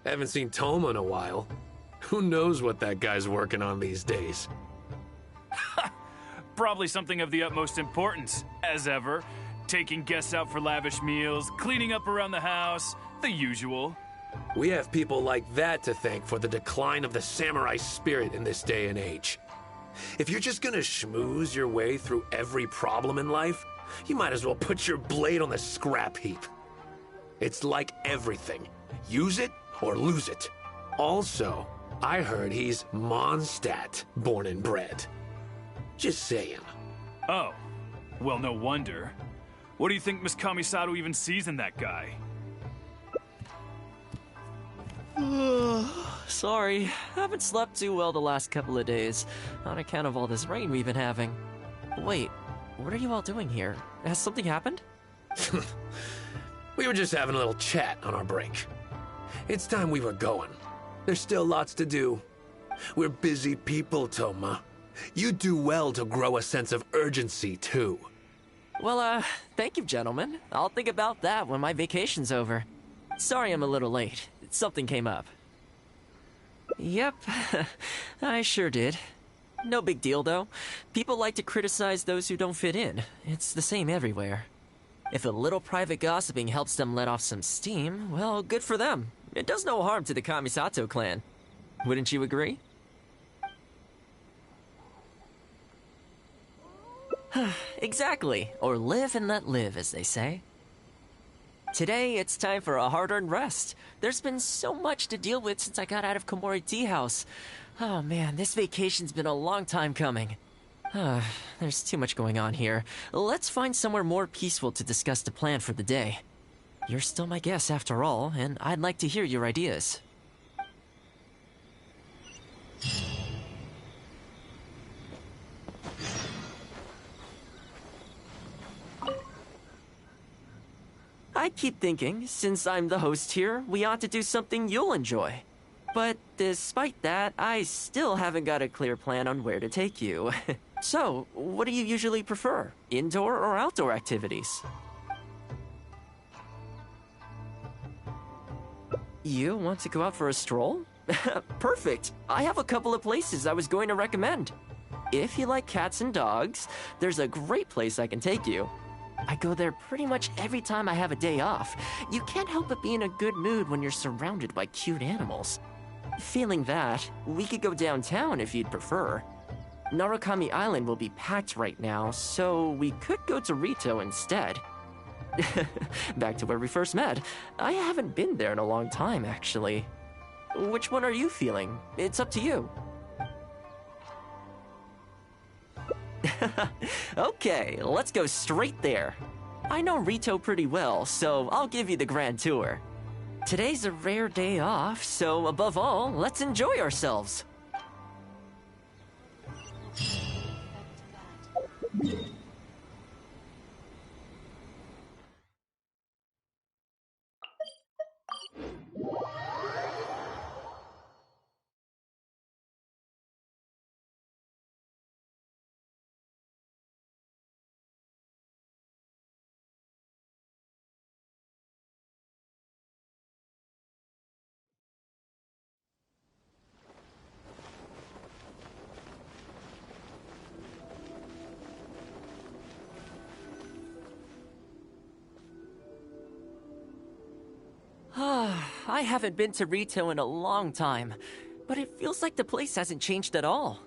Haven't seen Thoma in a while. Who knows what that guy's working on these days? Probably something of the utmost importance, as ever. Taking guests out for lavish meals, cleaning up around the house, the usual. We have people like that to thank for the decline of the samurai spirit in this day and age. If you're just gonna schmooze your way through every problem in life, you might as well put your blade on the scrap heap. It's like everything. Use it or lose it. Also, I heard he's Mondstadt born and bred. Just saying. Oh, well, no wonder. What do you think Miss Kamisato even sees in that guy? Sorry, haven't slept too well the last couple of days, on account of all this rain we've been having. Wait, what are you all doing here? Has something happened? We were just having a little chat on our break. It's time we were going. There's still lots to do. We're busy people, Thoma. You do well to grow a sense of urgency, too. Well, thank you, gentlemen. I'll think about that when my vacation's over. Sorry I'm a little late. Something came up. Yep, I sure did. No big deal, though. People like to criticize those who don't fit in. It's the same everywhere. If a little private gossiping helps them let off some steam, well, good for them. It does no harm to the Kamisato clan. Wouldn't you agree? Exactly. Or live and let live, as they say. Today, it's time for a hard-earned rest. There's been so much to deal with since I got out of Komori Tea House. Oh man, this vacation's been a long time coming. There's too much going on here. Let's find somewhere more peaceful to discuss the plan for the day. You're still my guest after all, and I'd like to hear your ideas. I keep thinking, since I'm the host here, we ought to do something you'll enjoy. But despite that, I still haven't got a clear plan on where to take you. So, what do you usually prefer? Indoor or outdoor activities? You want to go out for a stroll? Perfect! I have a couple of places I was going to recommend. If you like cats and dogs, there's a great place I can take you. I go there pretty much every time I have a day off. You can't help but be in a good mood when you're surrounded by cute animals. Feeling that, we could go downtown if you'd prefer. Narukami Island will be packed right now, so we could go to Rito instead. Back to where we first met. I haven't been there in a long time, actually. Which one are you feeling? It's up to you. Okay, let's go straight there. I know Rito pretty well, so I'll give you the grand tour. Today's a rare day off, so above all, let's enjoy ourselves. I haven't been to Rito in a long time, but it feels like the place hasn't changed at all.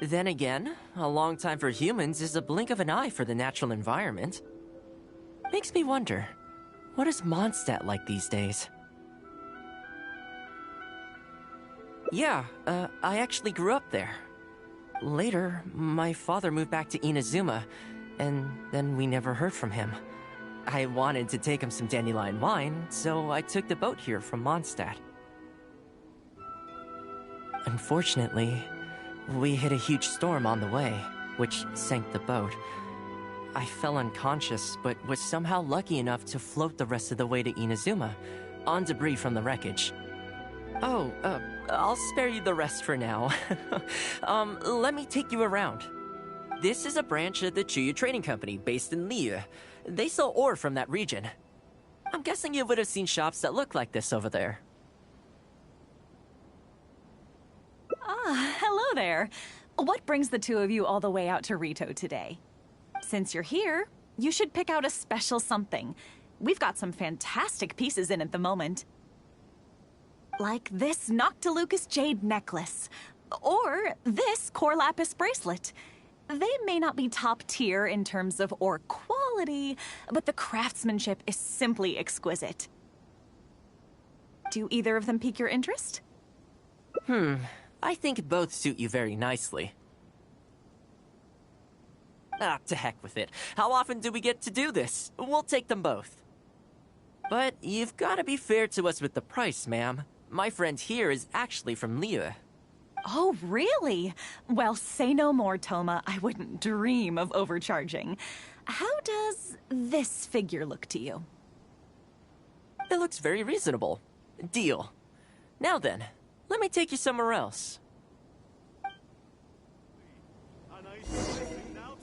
Then again, a long time for humans is a blink of an eye for the natural environment. Makes me wonder, what is Mondstadt like these days? Yeah, I actually grew up there. Later, my father moved back to Inazuma, and then we never heard from him. I wanted to take him some dandelion wine, so I took the boat here from Mondstadt. Unfortunately, we hit a huge storm on the way, which sank the boat. I fell unconscious, but was somehow lucky enough to float the rest of the way to Inazuma, on debris from the wreckage. Oh, I'll spare you the rest for now. Let me take you around. This is a branch of the Chuyu Trading Company based in Liu. They sell ore from that region. I'm guessing you would have seen shops that look like this over there. Ah, hello there. What brings the two of you all the way out to Rito today? Since you're here, you should pick out a special something. We've got some fantastic pieces in at the moment. Like this Noctilucus jade necklace, or this core lapis bracelet. They may not be top tier in terms of ore quality, but the craftsmanship is simply exquisite. Do either of them pique your interest? I think both suit you very nicely. Ah, to heck with it. How often do we get to do this? We'll take them both. But you've got to be fair to us with the price, ma'am. My friend here is actually from Liyue. Oh, really? Well, say no more, Thoma. I wouldn't dream of overcharging. How does this figure look to you? It looks very reasonable. Deal. Now then, let me take you somewhere else.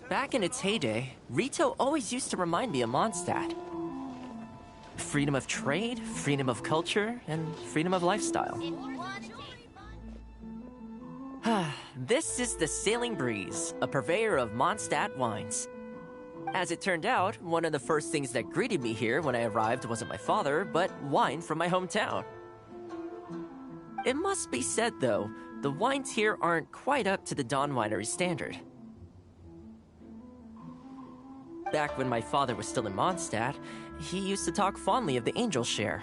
Back in its heyday, Rito always used to remind me of Mondstadt. Freedom of trade, freedom of culture, and freedom of lifestyle. This is the Sailing Breeze, a purveyor of Mondstadt wines. As it turned out, one of the first things that greeted me here when I arrived wasn't my father, but wine from my hometown. It must be said, though, the wines here aren't quite up to the Dawn Winery standard. Back when my father was still in Mondstadt, he used to talk fondly of the Angel Share.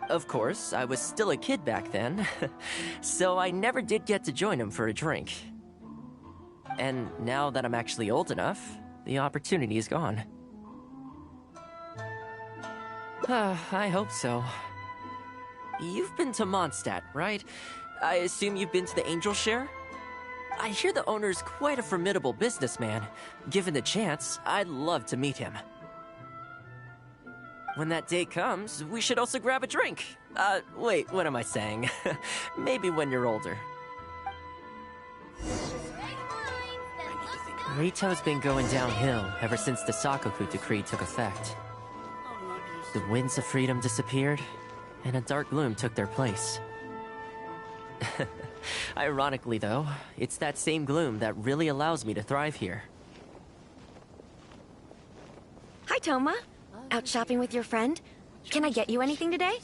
Of course, I was still a kid back then, so I never did get to join him for a drink. And now that I'm actually old enough, the opportunity is gone. I hope so. You've been to Mondstadt, right? I assume you've been to the Angel Share? I hear the owner's quite a formidable businessman. Given the chance, I'd love to meet him. When that day comes, we should also grab a drink. Wait, what am I saying? Maybe when you're older. Rito's been going downhill ever since the Sakoku decree took effect. The winds of freedom disappeared, and a dark gloom took their place. Ironically, though, it's that same gloom that really allows me to thrive here. Hi, Thoma. Out shopping with your friend? Can I get you anything today?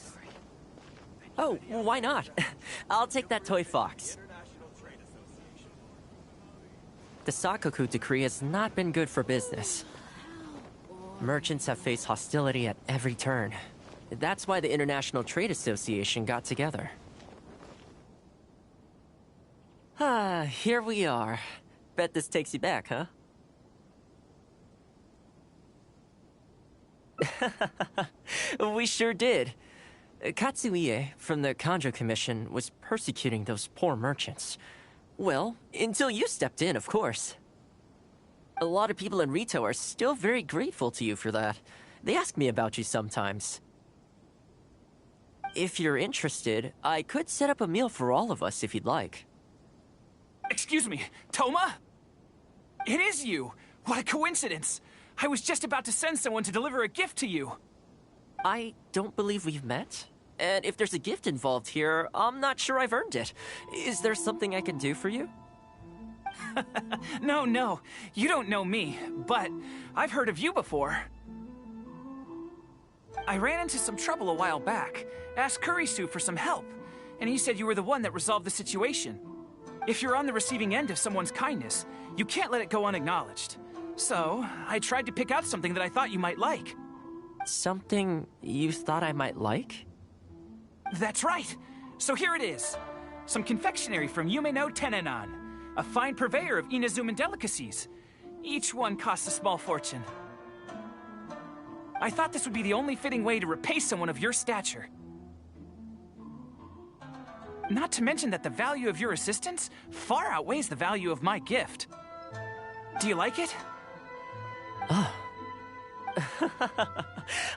Oh, why not? I'll take that toy fox. The Sakoku decree has not been good for business. Merchants have faced hostility at every turn. That's why the International Trade Association got together. Here we are. Bet this takes you back, huh? We sure did. Katsuie from the Kanjo Commission was persecuting those poor merchants. Well, until you stepped in, of course. A lot of people in Rito are still very grateful to you for that. They ask me about you sometimes. If you're interested, I could set up a meal for all of us if you'd like. Excuse me, Thoma? It is you! What a coincidence! I was just about to send someone to deliver a gift to you. I don't believe we've met. And if there's a gift involved here, I'm not sure I've earned it. Is there something I can do for you? No, you don't know me, but I've heard of you before. I ran into some trouble a while back, asked Kurisu for some help, and he said you were the one that resolved the situation. If you're on the receiving end of someone's kindness, you can't let it go unacknowledged. So, I tried to pick out something that I thought you might like. Something you thought I might like? That's right! So here it is. Some confectionery from Yume no Tenenan, a fine purveyor of Inazuman delicacies. Each one costs a small fortune. I thought this would be the only fitting way to repay someone of your stature. Not to mention that the value of your assistance far outweighs the value of my gift. Do you like it?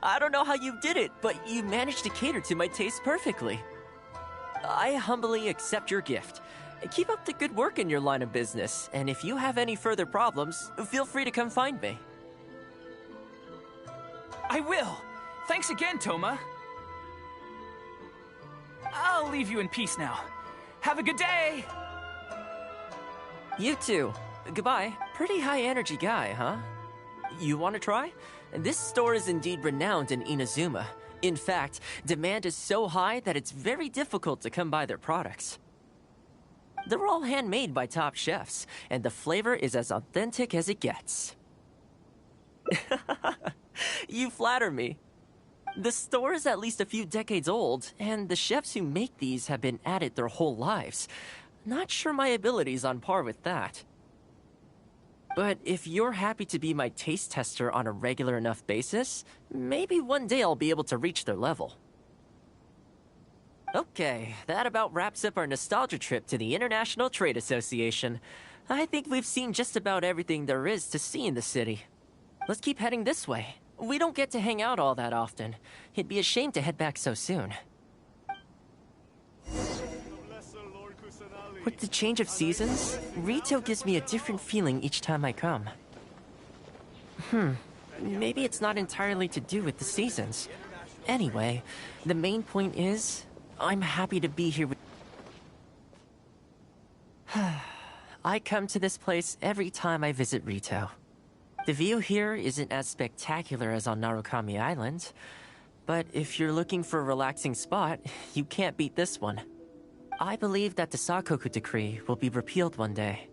I don't know how you did it, but you managed to cater to my taste perfectly. I humbly accept your gift. Keep up the good work in your line of business, and if you have any further problems, feel free to come find me. I will! Thanks again, Thoma! I'll leave you in peace now. Have a good day! You too. Goodbye. Pretty high energy guy, huh? You want to try? This store is indeed renowned in Inazuma. In fact, demand is so high that it's very difficult to come by their products. They're all handmade by top chefs, and the flavor is as authentic as it gets. You flatter me. The store is at least a few decades old, and the chefs who make these have been at it their whole lives. Not sure my ability's on par with that. But if you're happy to be my taste tester on a regular enough basis, maybe one day I'll be able to reach their level. Okay, that about wraps up our nostalgia trip to the International Trade Association. I think we've seen just about everything there is to see in the city. Let's keep heading this way. We don't get to hang out all that often. It'd be a shame to head back so soon. With the change of seasons, Rito gives me a different feeling each time I come. Maybe it's not entirely to do with the seasons. Anyway, the main point is, I'm happy to be here with... I come to this place every time I visit Rito. The view here isn't as spectacular as on Narukami Island, but if you're looking for a relaxing spot, you can't beat this one. I believe that the Sakoku decree will be repealed one day,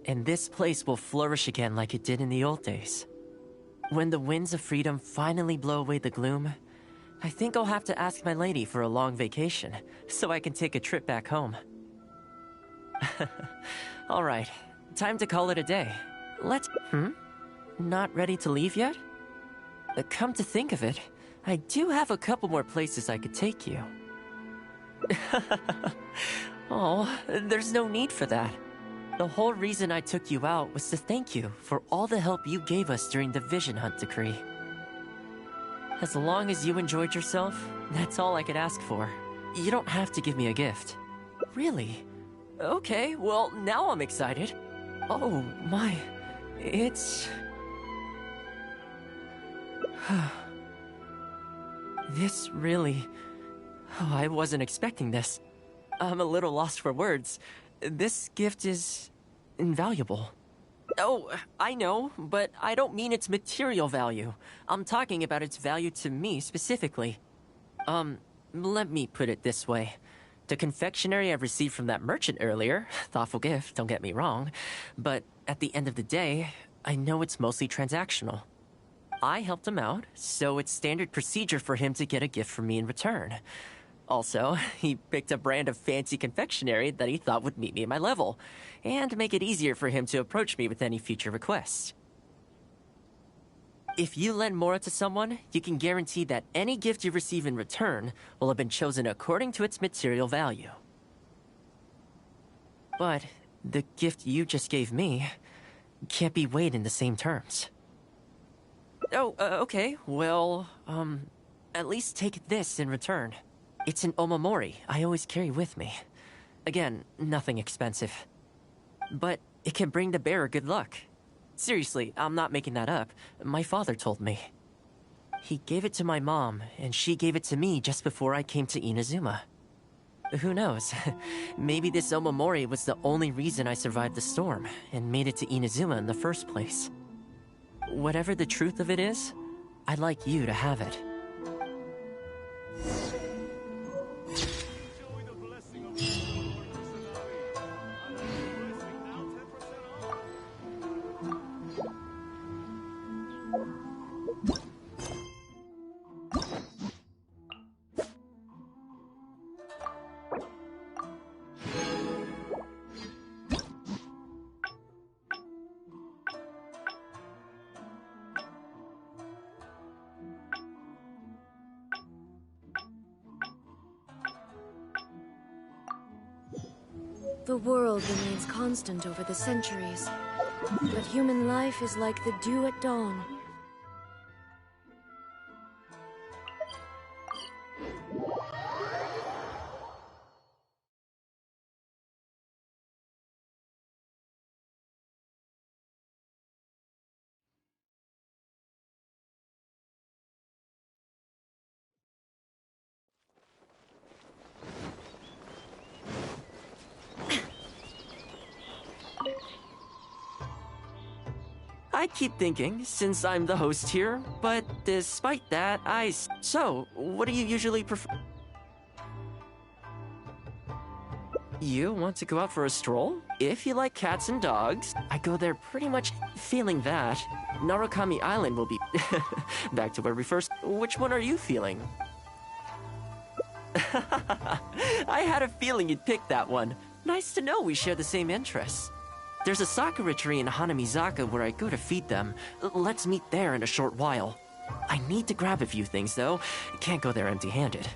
and this place will flourish again like it did in the old days. When the winds of freedom finally blow away the gloom, I think I'll have to ask my lady for a long vacation, so I can take a trip back home. Alright, time to call it a day. Let's... Not ready to leave yet? Come to think of it, I do have a couple more places I could take you. Oh, there's no need for that. The whole reason I took you out was to thank you for all the help you gave us during the Vision Hunt decree. As long as you enjoyed yourself, that's all I could ask for. You don't have to give me a gift. Really? Okay, well, now I'm excited. Oh, my... It's... This really... Oh, I wasn't expecting this. I'm a little lost for words. This gift is... invaluable. Oh, I know, but I don't mean its material value. I'm talking about its value to me specifically. Let me put it this way. The confectionery I received from that merchant earlier, thoughtful gift, don't get me wrong, but at the end of the day, I know it's mostly transactional. I helped him out, so it's standard procedure for him to get a gift from me in return. Also, he picked a brand of fancy confectionery that he thought would meet me at my level, and make it easier for him to approach me with any future requests. If you lend Mora to someone, you can guarantee that any gift you receive in return will have been chosen according to its material value. But the gift you just gave me can't be weighed in the same terms. Oh, okay, well, at least take this in return. It's an omamori I always carry with me. Again, nothing expensive. But it can bring the bearer good luck. Seriously, I'm not making that up. My father told me. He gave it to my mom, and she gave it to me just before I came to Inazuma. Who knows? Maybe this omamori was the only reason I survived the storm, and made it to Inazuma in the first place. Whatever the truth of it is, I'd like you to have it. The world remains constant over the centuries, but human life is like the dew at dawn. I keep thinking, since I'm the host here, but despite that, So, what do you usually prefer? You want to go out for a stroll? If you like cats and dogs, I go there pretty much feeling that. Narukami Island will be... Back to where we first... Which one are you feeling? I had a feeling you'd pick that one. Nice to know we share the same interests. There's a sakura tree in Hanamizaka where I go to feed them. Let's meet there in a short while. I need to grab a few things, though. Can't go there empty-handed.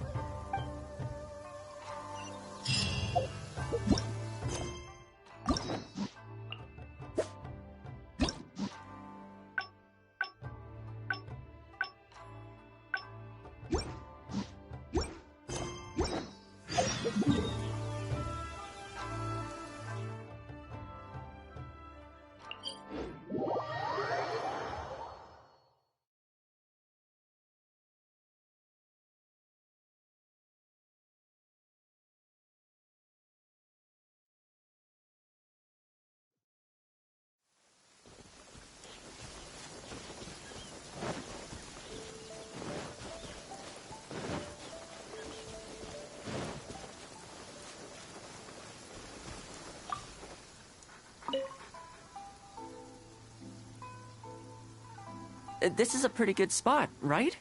This is a pretty good spot, right?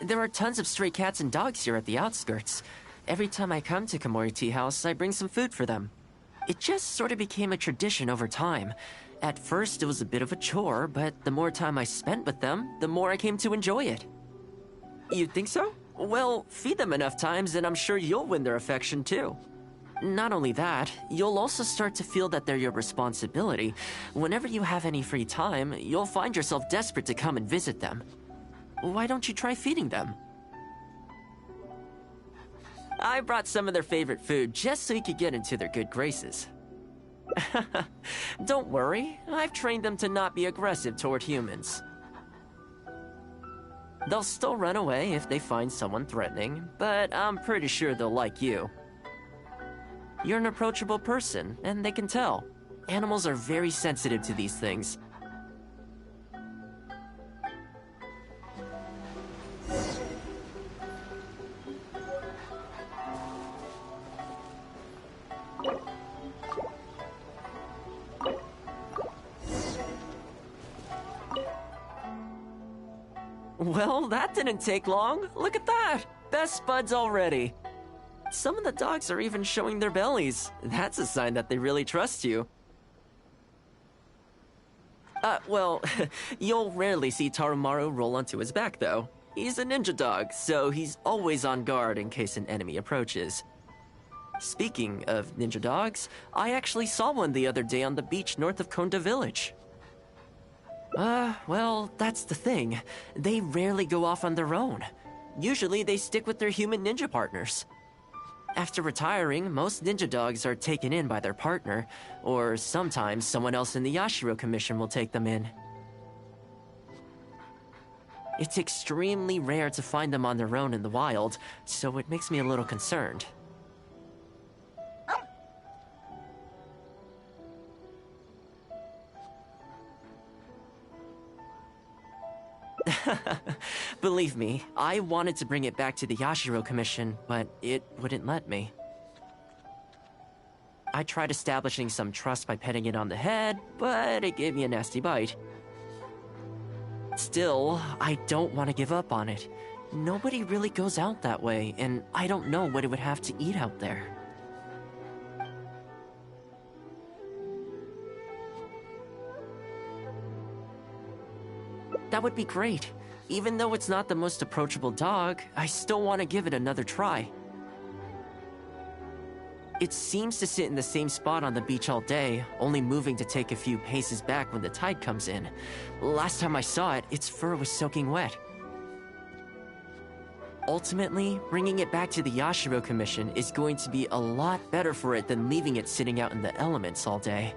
There are tons of stray cats and dogs here at the outskirts. Every time I come to Komori Tea House, I bring some food for them. It just sort of became a tradition over time. At first, it was a bit of a chore, but the more time I spent with them, the more I came to enjoy it. You think so? Well, feed them enough times and I'm sure you'll win their affection too. Not only that, you'll also start to feel that they're your responsibility. Whenever you have any free time, you'll find yourself desperate to come and visit them. Why don't you try feeding them? I brought some of their favorite food just so you could get into their good graces. Don't worry, I've trained them to not be aggressive toward humans. They'll still run away if they find someone threatening, but I'm pretty sure they'll like you. You're an approachable person, and they can tell. Animals are very sensitive to these things. Well, that didn't take long. Look at that! Best buds already. Some of the dogs are even showing their bellies. That's a sign that they really trust you. Well, you'll rarely see Tarumaru roll onto his back, though. He's a ninja dog, so he's always on guard in case an enemy approaches. Speaking of ninja dogs, I actually saw one the other day on the beach north of Konda Village. Well, that's the thing. They rarely go off on their own. Usually they stick with their human ninja partners. After retiring, most ninja dogs are taken in by their partner, or sometimes someone else in the Yashiro Commission will take them in. It's extremely rare to find them on their own in the wild, so it makes me a little concerned. Believe me, I wanted to bring it back to the Yashiro Commission, but it wouldn't let me. I tried establishing some trust by petting it on the head, but it gave me a nasty bite. Still, I don't want to give up on it. Nobody really goes out that way, and I don't know what it would have to eat out there. That would be great. Even though it's not the most approachable dog, I still want to give it another try. It seems to sit in the same spot on the beach all day, only moving to take a few paces back when the tide comes in. Last time I saw it, its fur was soaking wet. Ultimately, bringing it back to the Yashiro Commission is going to be a lot better for it than leaving it sitting out in the elements all day.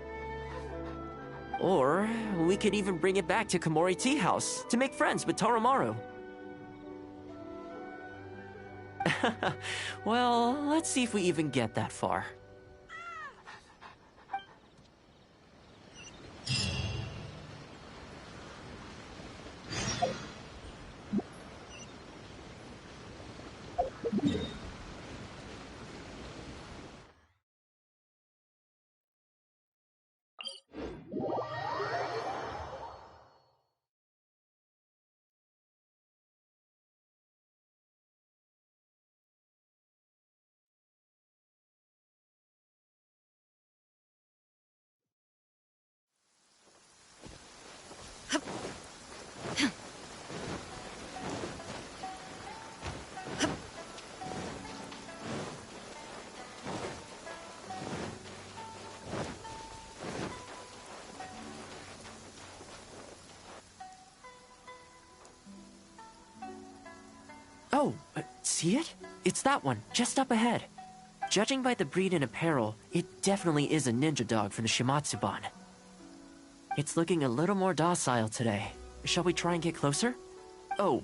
Or, we could even bring it back to Komori Tea House to make friends with Tarumaru. Well, let's see if we even get that far. Oh, see it? It's that one, just up ahead. Judging by the breed and apparel, it definitely is a ninja dog from the Shimatsuban. It's looking a little more docile today. Shall we try and get closer? Oh,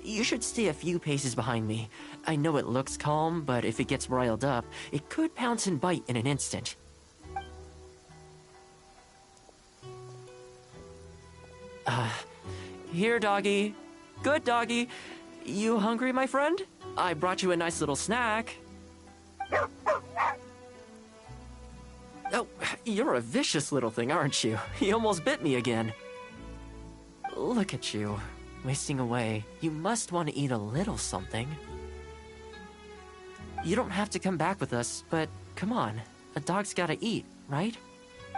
you should stay a few paces behind me. I know it looks calm, but if it gets riled up, it could pounce and bite in an instant. Here, doggy. Good doggy. You hungry, my friend? I brought you a nice little snack. Oh, you're a vicious little thing, aren't you? You almost bit me again. Look at you, wasting away. You must want to eat a little something. You don't have to come back with us, but come on. A dog's gotta eat, right?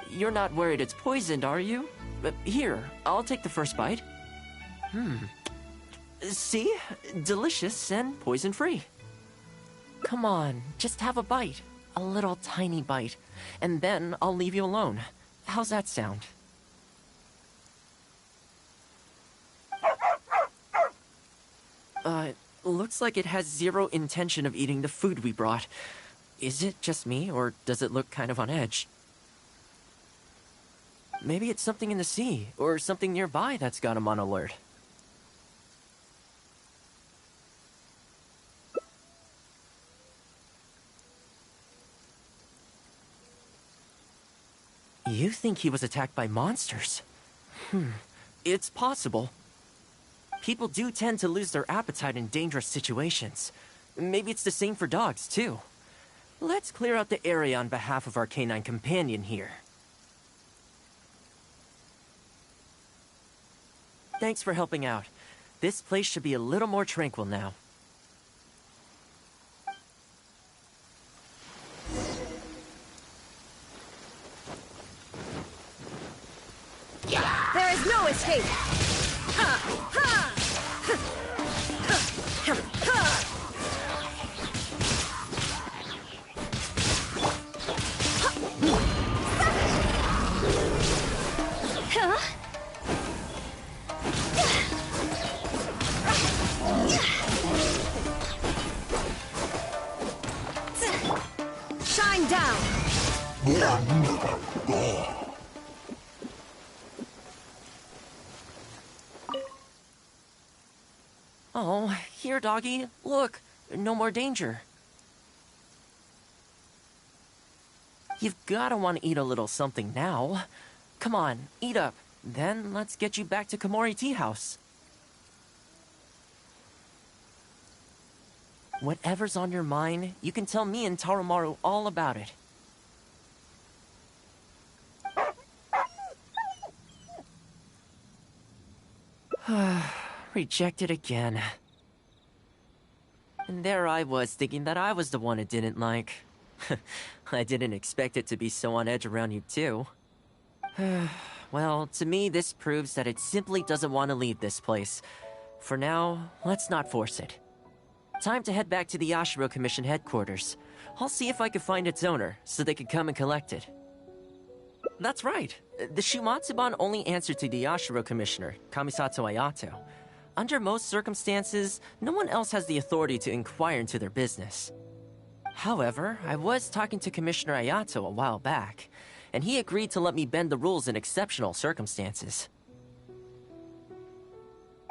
You're not worried it's poisoned, are you? Here, I'll take the first bite. See? Delicious and poison-free. Come on, just have a bite. A little tiny bite. And then I'll leave you alone. How's that sound? Looks like it has zero intention of eating the food we brought. Is it just me, or does it look kind of on edge? Maybe it's something in the sea, or something nearby that's got him on alert. You think he was attacked by monsters? It's possible. People do tend to lose their appetite in dangerous situations. Maybe it's the same for dogs, too. Let's clear out the area on behalf of our canine companion here. Thanks for helping out. This place should be a little more tranquil now. There is no escape! Shine down! Oh, here, doggy. Look, no more danger. You've gotta want to eat a little something now. Come on, eat up. Then let's get you back to Komori Tea House. Whatever's on your mind, you can tell me and Tarumaru all about it. Rejected again. And there I was, thinking that I was the one it didn't like. I didn't expect it to be so on edge around you, too. Well, to me, this proves that it simply doesn't want to leave this place. For now, let's not force it. Time to head back to the Yashiro Commission headquarters. I'll see if I can find its owner, so they can come and collect it. That's right. The Shimatsuban only answer to the Yashiro Commissioner, Kamisato Ayato. Under most circumstances, no one else has the authority to inquire into their business. However, I was talking to Commissioner Ayato a while back, and he agreed to let me bend the rules in exceptional circumstances.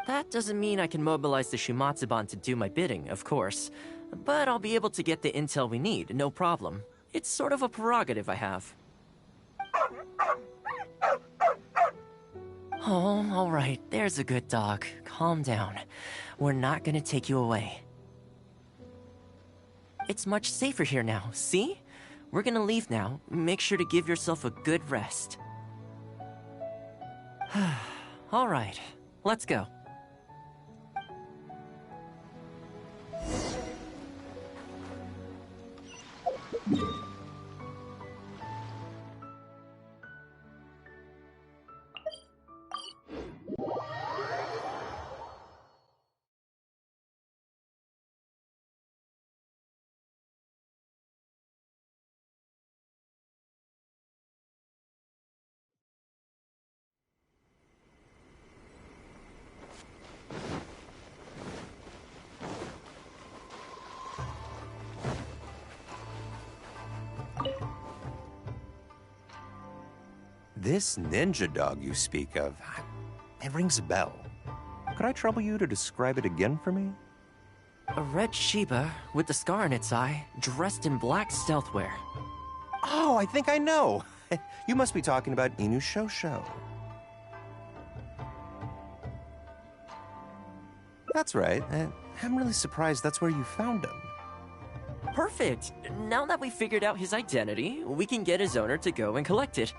That doesn't mean I can mobilize the Shimatsuban to do my bidding, of course, but I'll be able to get the intel we need, no problem. It's sort of a prerogative I have. Oh, alright, there's a good dog. Calm down. We're not gonna take you away. It's much safer here now, see? We're gonna leave now. Make sure to give yourself a good rest. All right, let's go. This ninja dog you speak of, it rings a bell. Could I trouble you to describe it again for me? A red Shiba with the scar in its eye, dressed in black stealth wear. Oh, I think I know. You must be talking about Inuzuma. That's right. I'm really surprised that's where you found him. Perfect! Now that we figured out his identity, we can get his owner to go and collect it.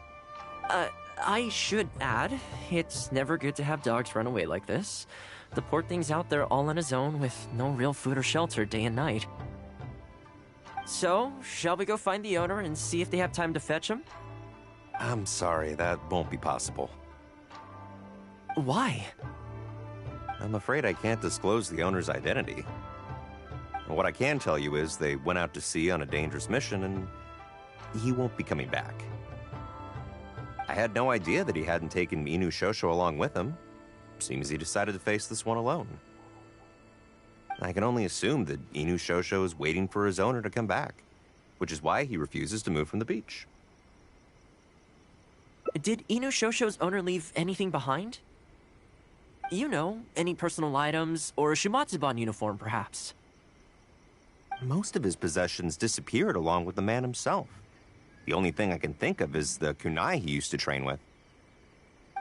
I should add, it's never good to have dogs run away like this. The poor thing's out there all on his own with no real food or shelter day and night. So, shall we go find the owner and see if they have time to fetch him? I'm sorry, that won't be possible. Why? I'm afraid I can't disclose the owner's identity. What I can tell you is they went out to sea on a dangerous mission and he won't be coming back. I had no idea that he hadn't taken Inuzuma along with him. Seems he decided to face this one alone. I can only assume that Inuzuma is waiting for his owner to come back, which is why he refuses to move from the beach. Did Inuzuma's owner leave anything behind? You know, any personal items or a Shumatsuban uniform, perhaps? Most of his possessions disappeared along with the man himself. The only thing I can think of is the kunai he used to train with.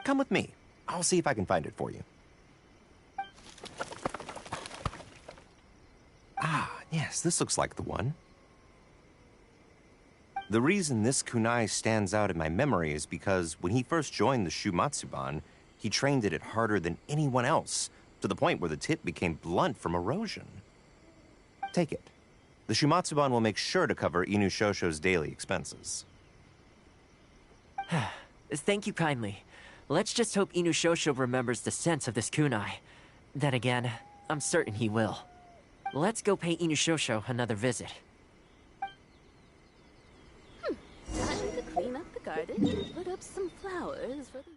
Come with me. I'll see if I can find it for you. Ah, yes, this looks like the one. The reason this kunai stands out in my memory is because when he first joined the Shumatsuban, he trained it harder than anyone else, to the point where the tip became blunt from erosion. Take it. The Shumatsuban will make sure to cover Inuzuma's daily expenses. Thank you kindly. Let's just hope Inuzuma remembers the sense of this kunai. Then again, I'm certain he will. Let's go pay Inuzuma another visit. Time to clean up the garden and put up some flowers for the...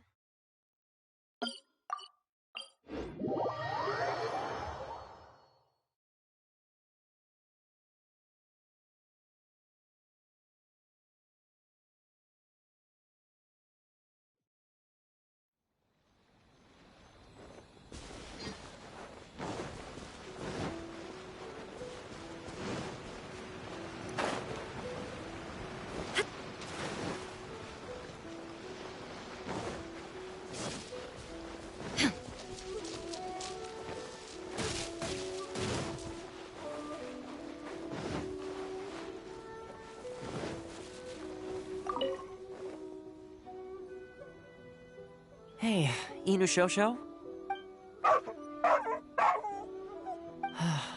Hey, Inuzuma?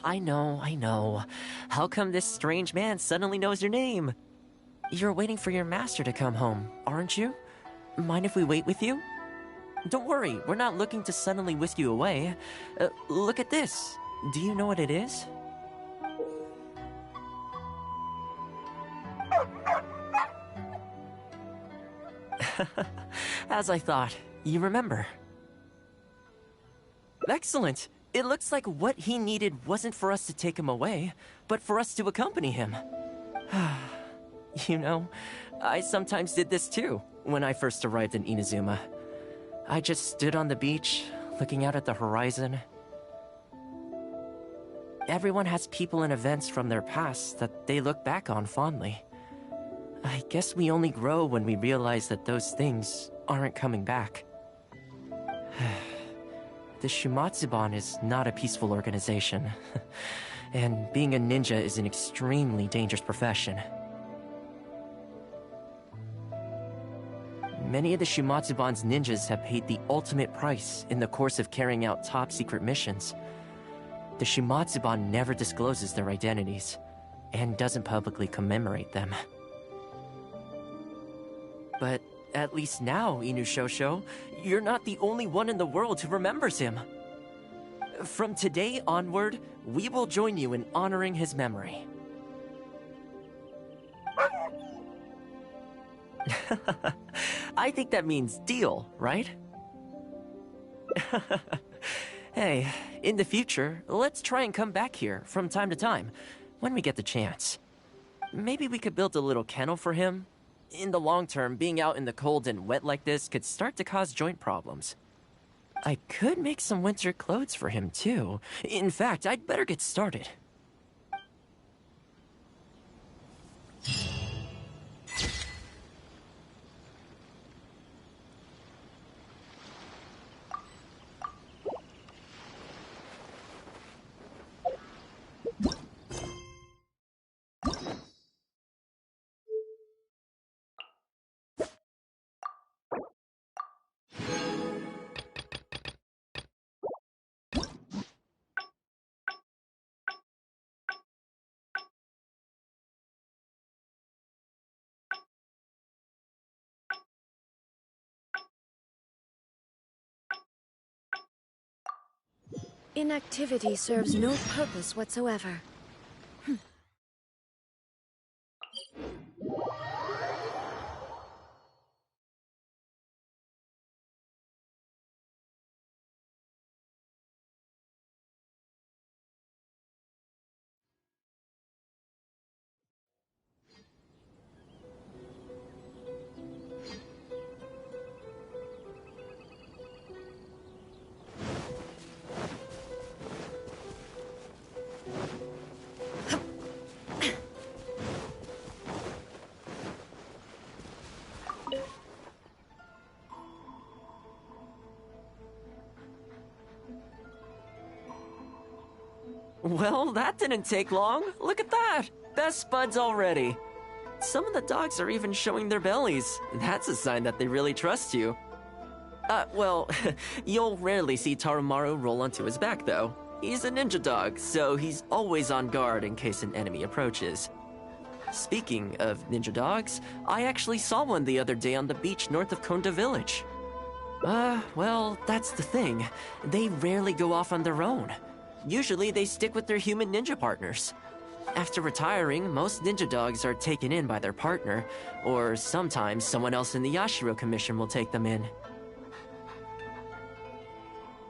I know. How come this strange man suddenly knows your name? You're waiting for your master to come home, aren't you? Mind if we wait with you? Don't worry, we're not looking to suddenly whisk you away. Look at this. Do you know what it is? As I thought, you remember. Excellent! It looks like what he needed wasn't for us to take him away, but for us to accompany him. You know, I sometimes did this too, when I first arrived in Inazuma. I just stood on the beach, looking out at the horizon. Everyone has people and events from their past that they look back on fondly. I guess we only grow when we realize that those things aren't coming back. The Shumatsuban is not a peaceful organization. and being a ninja is an extremely dangerous profession. Many of the Shimatsuban's ninjas have paid the ultimate price in the course of carrying out top-secret missions. The Shimatsuban never discloses their identities, and doesn't publicly commemorate them. But at least now, Inushosho, you're not the only one in the world who remembers him. From today onward, we will join you in honoring his memory. I think that means deal, right? Hey, in the future, let's try and come back here from time to time, when we get the chance. Maybe we could build a little kennel for him. In the long term, being out in the cold and wet like this could start to cause joint problems. I could make some winter clothes for him, too. In fact, I'd better get started. Inactivity serves no purpose whatsoever. Well, that didn't take long. Look at that! Best buds already. Some of the dogs are even showing their bellies. That's a sign that they really trust you. Well, you'll rarely see Tarumaru roll onto his back, though. He's a ninja dog, so he's always on guard in case an enemy approaches. Speaking of ninja dogs, I actually saw one the other day on the beach north of Konda Village. Well, that's the thing. They rarely go off on their own. Usually they stick with their human ninja partners. After retiring, most ninja dogs are taken in by their partner, or sometimes someone else in the Yashiro Commission will take them in.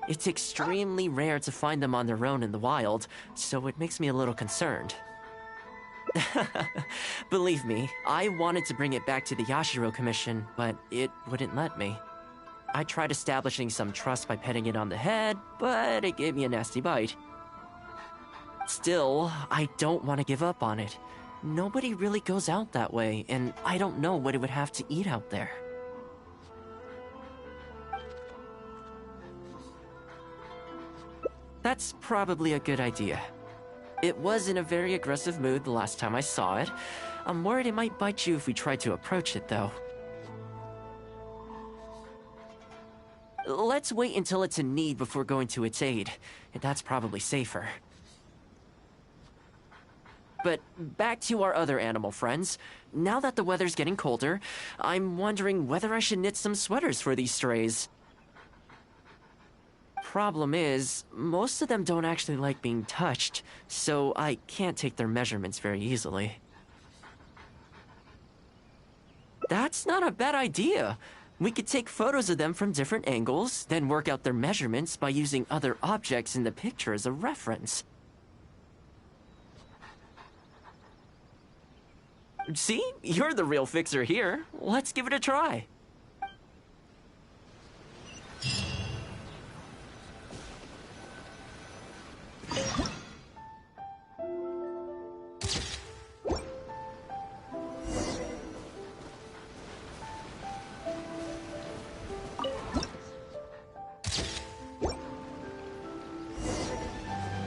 It's extremely rare to find them on their own in the wild, so it makes me a little concerned. Believe me, I wanted to bring it back to the Yashiro Commission, but it wouldn't let me. I tried establishing some trust by petting it on the head, but it gave me a nasty bite. Still, I don't want to give up on it. Nobody really goes out that way, and I don't know what it would have to eat out there. That's probably a good idea. It was in a very aggressive mood the last time I saw it. I'm worried it might bite you if we try to approach it, though. Let's wait until it's in need before going to its aid. That's probably safer. But back to our other animal friends. Now that the weather's getting colder, I'm wondering whether I should knit some sweaters for these strays. Problem is, most of them don't actually like being touched, so I can't take their measurements very easily. That's not a bad idea. We could take photos of them from different angles, then work out their measurements by using other objects in the picture as a reference. See? You're the real fixer here. Let's give it a try.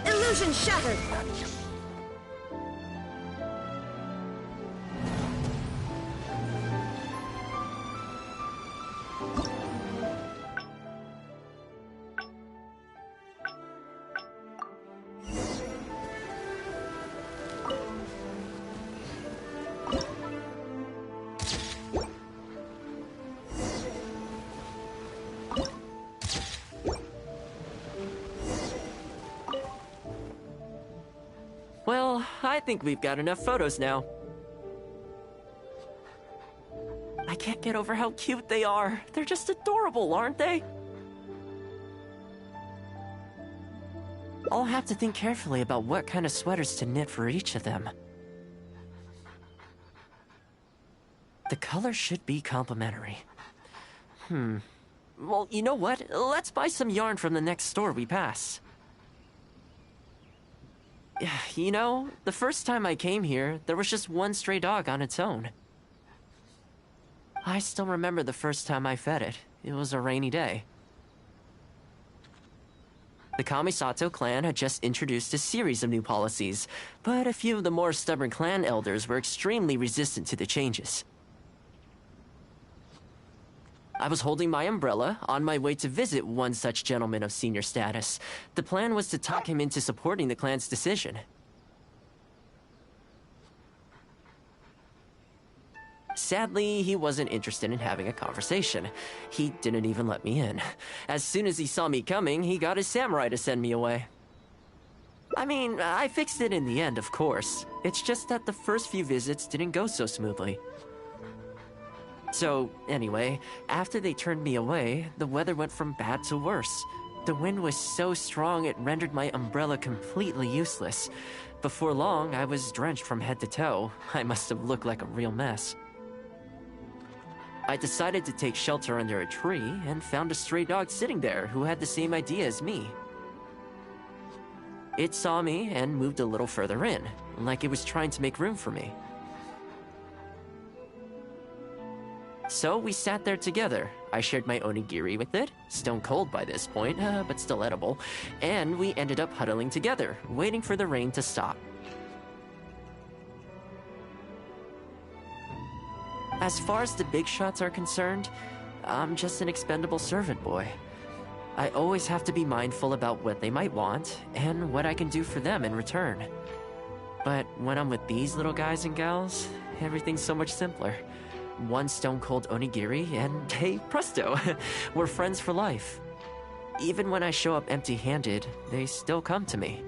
Illusion shattered! Well, I think we've got enough photos now. I can't get over how cute they are. They're just adorable, aren't they? I'll have to think carefully about what kind of sweaters to knit for each of them. The color should be complementary. Well, you know what? Let's buy some yarn from the next store we pass. You know, the first time I came here, there was just one stray dog on its own. I still remember the first time I fed it. It was a rainy day. The Kamisato clan had just introduced a series of new policies, but a few of the more stubborn clan elders were extremely resistant to the changes. I was holding my umbrella, on my way to visit one such gentleman of senior status. The plan was to talk him into supporting the clan's decision. Sadly, he wasn't interested in having a conversation. He didn't even let me in. As soon as he saw me coming, he got his samurai to send me away. I mean, I fixed it in the end, of course. It's just that the first few visits didn't go so smoothly. So, anyway, after they turned me away, the weather went from bad to worse. The wind was so strong it rendered my umbrella completely useless. Before long, I was drenched from head to toe. I must have looked like a real mess. I decided to take shelter under a tree and found a stray dog sitting there who had the same idea as me. It saw me and moved a little further in, like it was trying to make room for me. So we sat there together. I shared my onigiri with it, stone cold by this point, but still edible, and we ended up huddling together, waiting for the rain to stop. As far as the big shots are concerned, I'm just an expendable servant boy. I always have to be mindful about what they might want, and what I can do for them in return. But when I'm with these little guys and gals, everything's so much simpler. One stone-cold onigiri, and hey, presto, we're friends for life. Even when I show up empty-handed, they still come to me.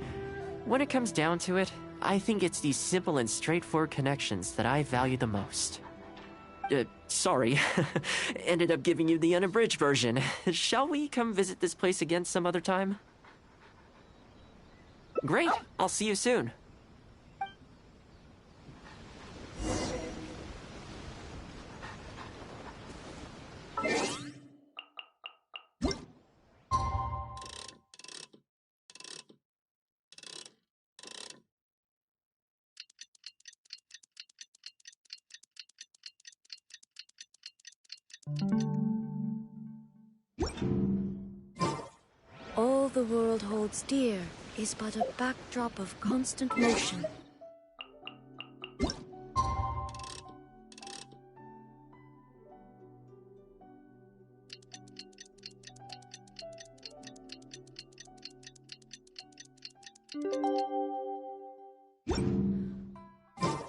When it comes down to it, I think it's these simple and straightforward connections that I value the most. Sorry. Ended up giving you the unabridged version. Shall we come visit this place again some other time? Great. I'll see you soon. All the world holds dear is but a backdrop of constant motion.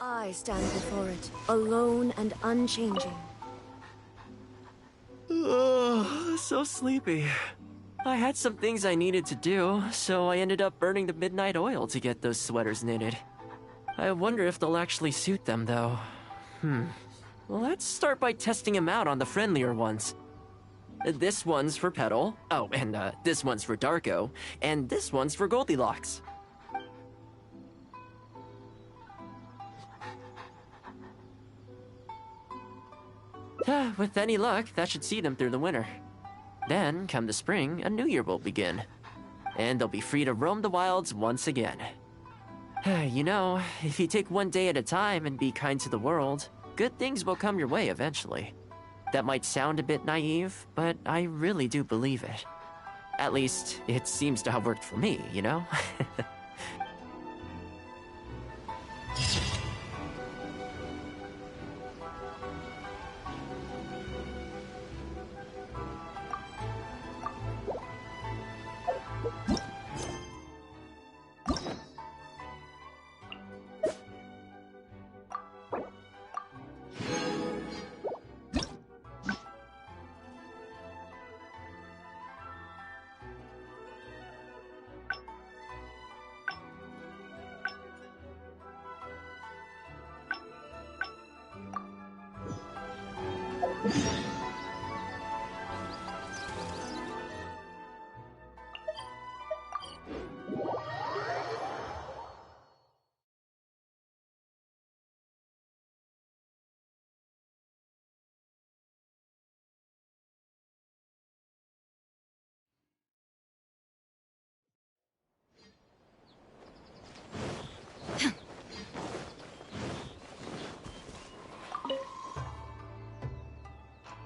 I stand before it, alone and unchanging. Oh, so sleepy. I had some things I needed to do, so I ended up burning the midnight oil to get those sweaters knitted. I wonder if they'll actually suit them, though. Let's start by testing them out on the friendlier ones. This one's for Petal. Oh, and this one's for Darko. And this one's for Goldilocks. With any luck, that should see them through the winter. Then, come the spring, a new year will begin. And they'll be free to roam the wilds once again. You know, if you take one day at a time and be kind to the world, good things will come your way eventually. That might sound a bit naive, but I really do believe it. At least, it seems to have worked for me, you know?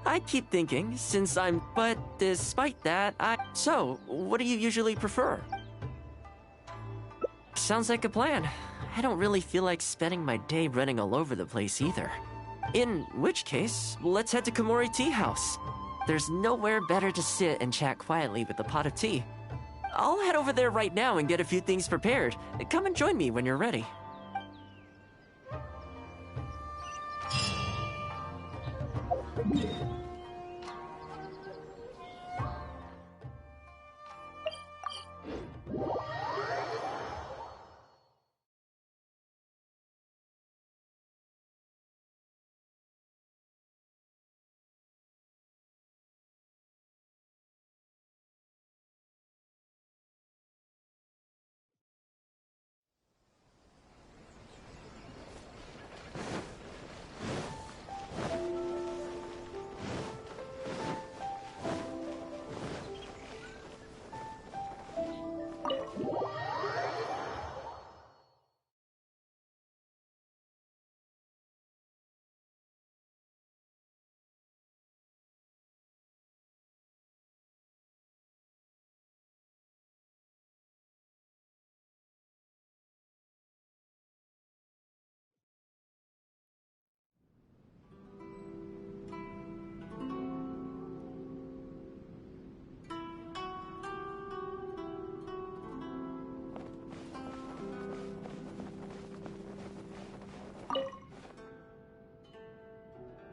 I keep thinking, but despite that, So, what do you usually prefer? Sounds like a plan. I don't really feel like spending my day running all over the place either. In which case, let's head to Komori Tea House. There's nowhere better to sit and chat quietly with a pot of tea. I'll head over there right now and get a few things prepared. Come and join me when you're ready.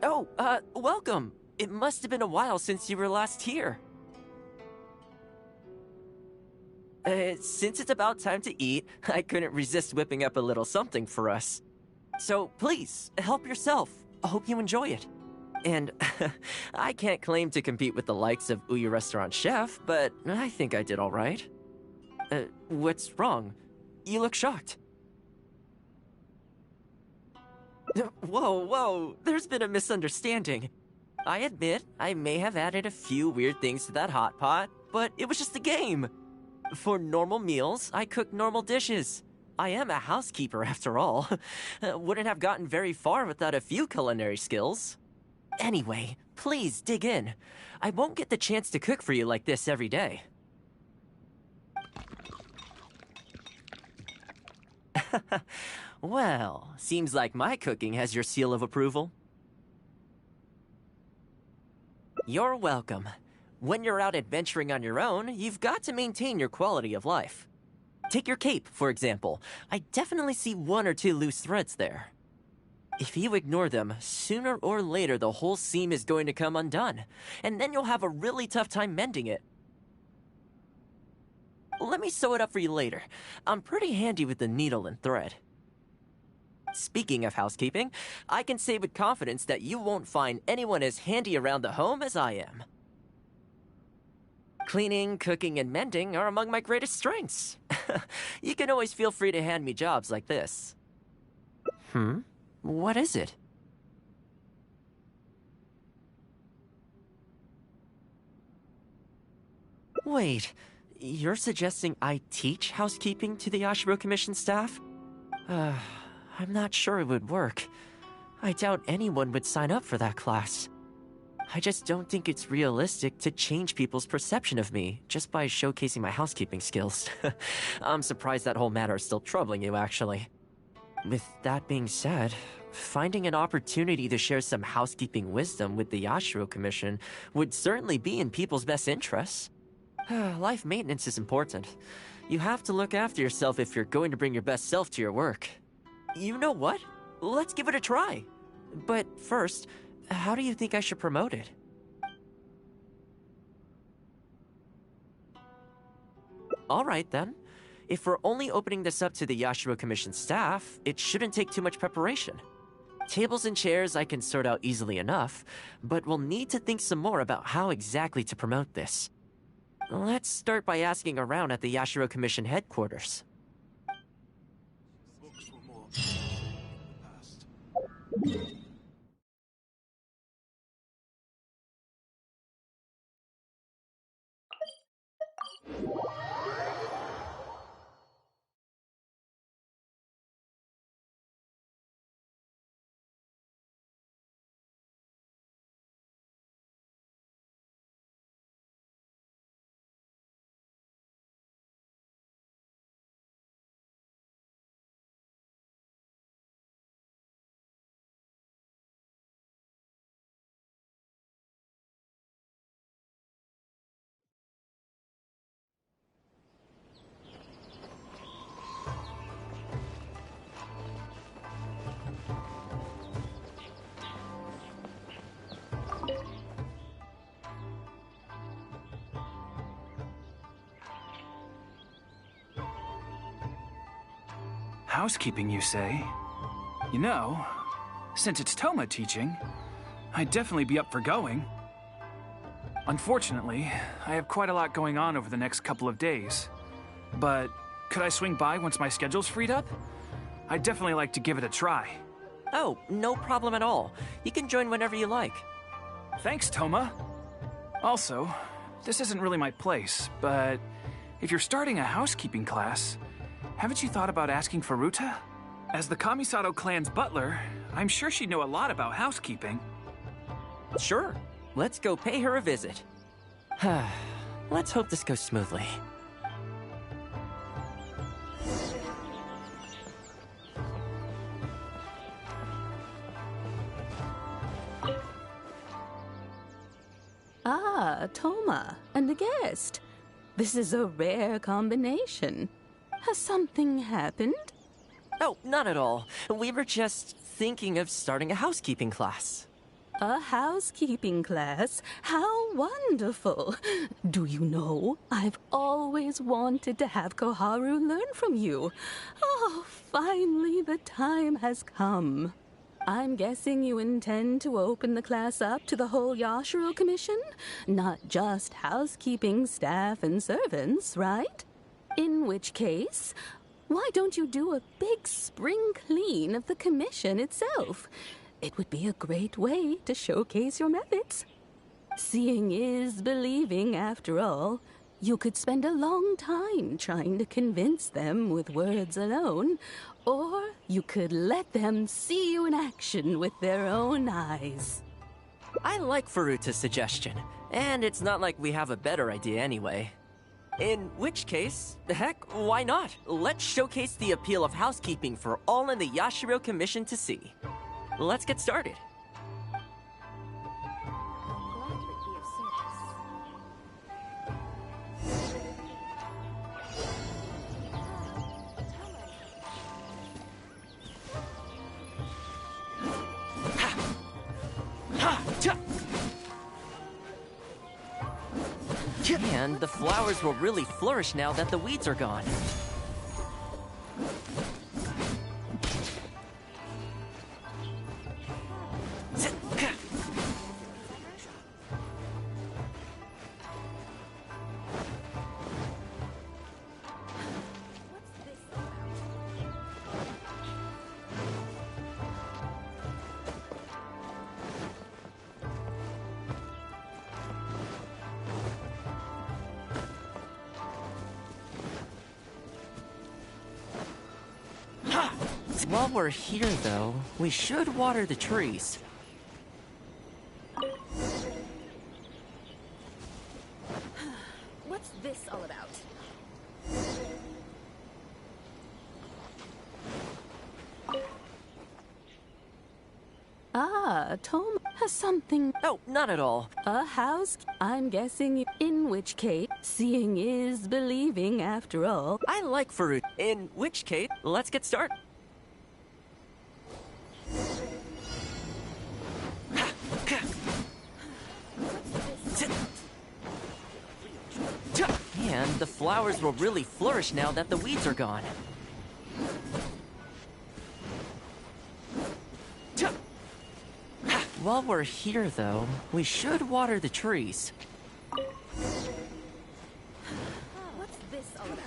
Oh, welcome. It must have been a while since you were last here. Since it's about time to eat, I couldn't resist whipping up a little something for us. So please, help yourself. I hope you enjoy it. And I can't claim to compete with the likes of Ouya Restaurant Chef, but I think I did all right. What's wrong? You look shocked. Whoa, there's been a misunderstanding. I admit, I may have added a few weird things to that hot pot, but it was just a game. For normal meals, I cook normal dishes. I am a housekeeper after all. Wouldn't have gotten very far without a few culinary skills. Anyway, please dig in. I won't get the chance to cook for you like this every day. Well, seems like my cooking has your seal of approval. You're welcome. When you're out adventuring on your own, you've got to maintain your quality of life. Take your cape, for example. I definitely see one or two loose threads there. If you ignore them, sooner or later the whole seam is going to come undone, and then you'll have a really tough time mending it. Let me sew it up for you later. I'm pretty handy with the needle and thread. Speaking of housekeeping, I can say with confidence that you won't find anyone as handy around the home as I am. Cleaning, cooking, and mending are among my greatest strengths. You can always feel free to hand me jobs like this. What is it? Wait, you're suggesting I teach housekeeping to the Yashiro Commission staff? I'm not sure it would work. I doubt anyone would sign up for that class. I just don't think it's realistic to change people's perception of me just by showcasing my housekeeping skills. I'm surprised that whole matter is still troubling you, actually. With that being said, finding an opportunity to share some housekeeping wisdom with the Yashiro Commission would certainly be in people's best interests. Life maintenance is important. You have to look after yourself if you're going to bring your best self to your work. You know what? Let's give it a try. But first, how do you think I should promote it? Alright then. If we're only opening this up to the Yashiro Commission staff, it shouldn't take too much preparation. Tables and chairs I can sort out easily enough, but we'll need to think some more about how exactly to promote this. Let's start by asking around at the Yashiro Commission headquarters. Housekeeping, you say? You know, since it's Thoma teaching, I'd definitely be up for going. Unfortunately, I have quite a lot going on over the next couple of days. But could I swing by once my schedule's freed up? I'd definitely like to give it a try. Oh, no problem at all. You can join whenever you like. Thanks, Thoma. Also, this isn't really my place, but if you're starting a housekeeping class, haven't you thought about asking Furuta? As the Kamisato clan's butler, I'm sure she'd know a lot about housekeeping. Sure. Let's go pay her a visit. Let's hope this goes smoothly. Ah, Thoma, and a guest. This is a rare combination. Has something happened? Oh, not at all. We were just thinking of starting a housekeeping class. A housekeeping class? How wonderful! Do you know, I've always wanted to have Koharu learn from you. Oh, finally the time has come. I'm guessing you intend to open the class up to the whole Yashiro Commission? Not just housekeeping staff and servants, right? In which case, why don't you do a big spring clean of the commission itself? It would be a great way to showcase your methods. Seeing is believing, after all. You could spend a long time trying to convince them with words alone, or you could let them see you in action with their own eyes. I like Furuta's suggestion, and it's not like we have a better idea anyway. In which case, heck, why not? Let's showcase the appeal of housekeeping for all in the Yashiro Commission to see. Let's get started. Gladly be of And the flowers will really flourish now that the weeds are gone. While we're here, though, we should water the trees. What's this all about? Ah, Thoma has something. Oh, not at all. A house? I'm guessing. In which case, seeing is believing, after all. I like Furuta. In which case, let's get started. And the flowers will really flourish now that the weeds are gone. While we're here, though, we should water the trees. What's this all about?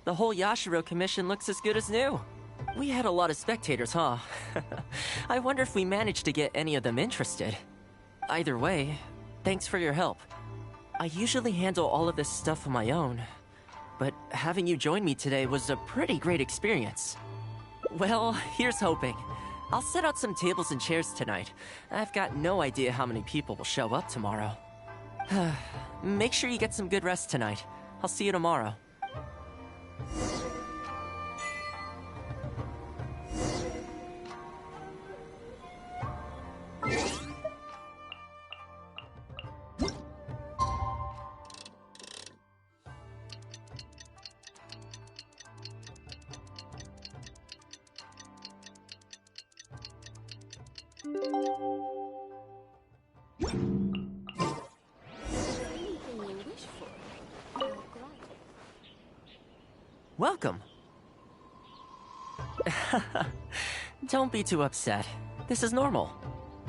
The whole Yashiro commission looks as good as new. We had a lot of spectators, huh? I wonder if we managed to get any of them interested. Either way, thanks for your help. I usually handle all of this stuff on my own, but having you join me today was a pretty great experience. Well, here's hoping. I'll set out some tables and chairs tonight. I've got no idea how many people will show up tomorrow. Make sure you get some good rest tonight. I'll see you tomorrow. Welcome. Don't be too upset. This is normal.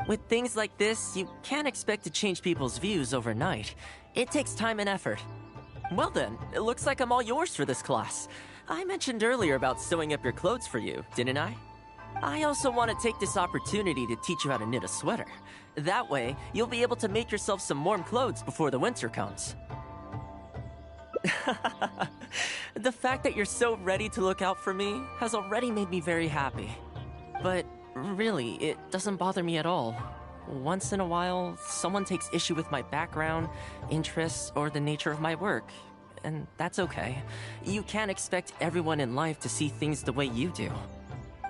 With things like this, you can't expect to change people's views overnight. It takes time and effort. Well then, it looks like I'm all yours for this class. I mentioned earlier about sewing up your clothes for you, didn't I? I also want to take this opportunity to teach you how to knit a sweater. That way, you'll be able to make yourself some warm clothes before the winter comes. The fact that you're so ready to look out for me has already made me very happy. But really, it doesn't bother me at all. Once in a while, someone takes issue with my background, interests, or the nature of my work. And that's okay. You can't expect everyone in life to see things the way you do.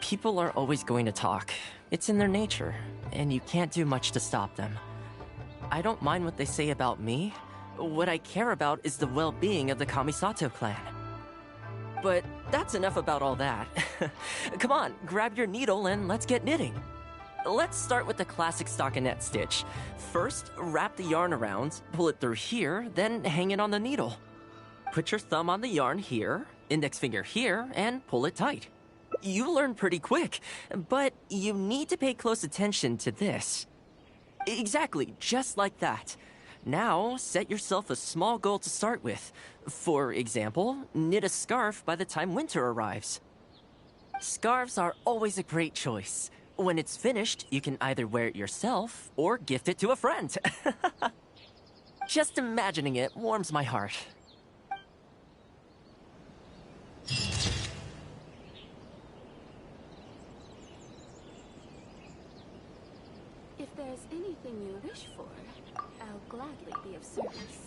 People are always going to talk. It's in their nature, and you can't do much to stop them. I don't mind what they say about me. What I care about is the well-being of the Kamisato clan. But that's enough about all that. Come on, grab your needle and let's get knitting. Let's start with the classic stockinette stitch. First, wrap the yarn around, pull it through here, then hang it on the needle. Put your thumb on the yarn here, index finger here, and pull it tight. You learn pretty quick, but you need to pay close attention to this. Exactly, just like that. Now, set yourself a small goal to start with. For example, knit a scarf by the time winter arrives. Scarves are always a great choice. When it's finished, you can either wear it yourself or gift it to a friend. Just imagining it warms my heart. If there's anything you wish for, I'll gladly be of service.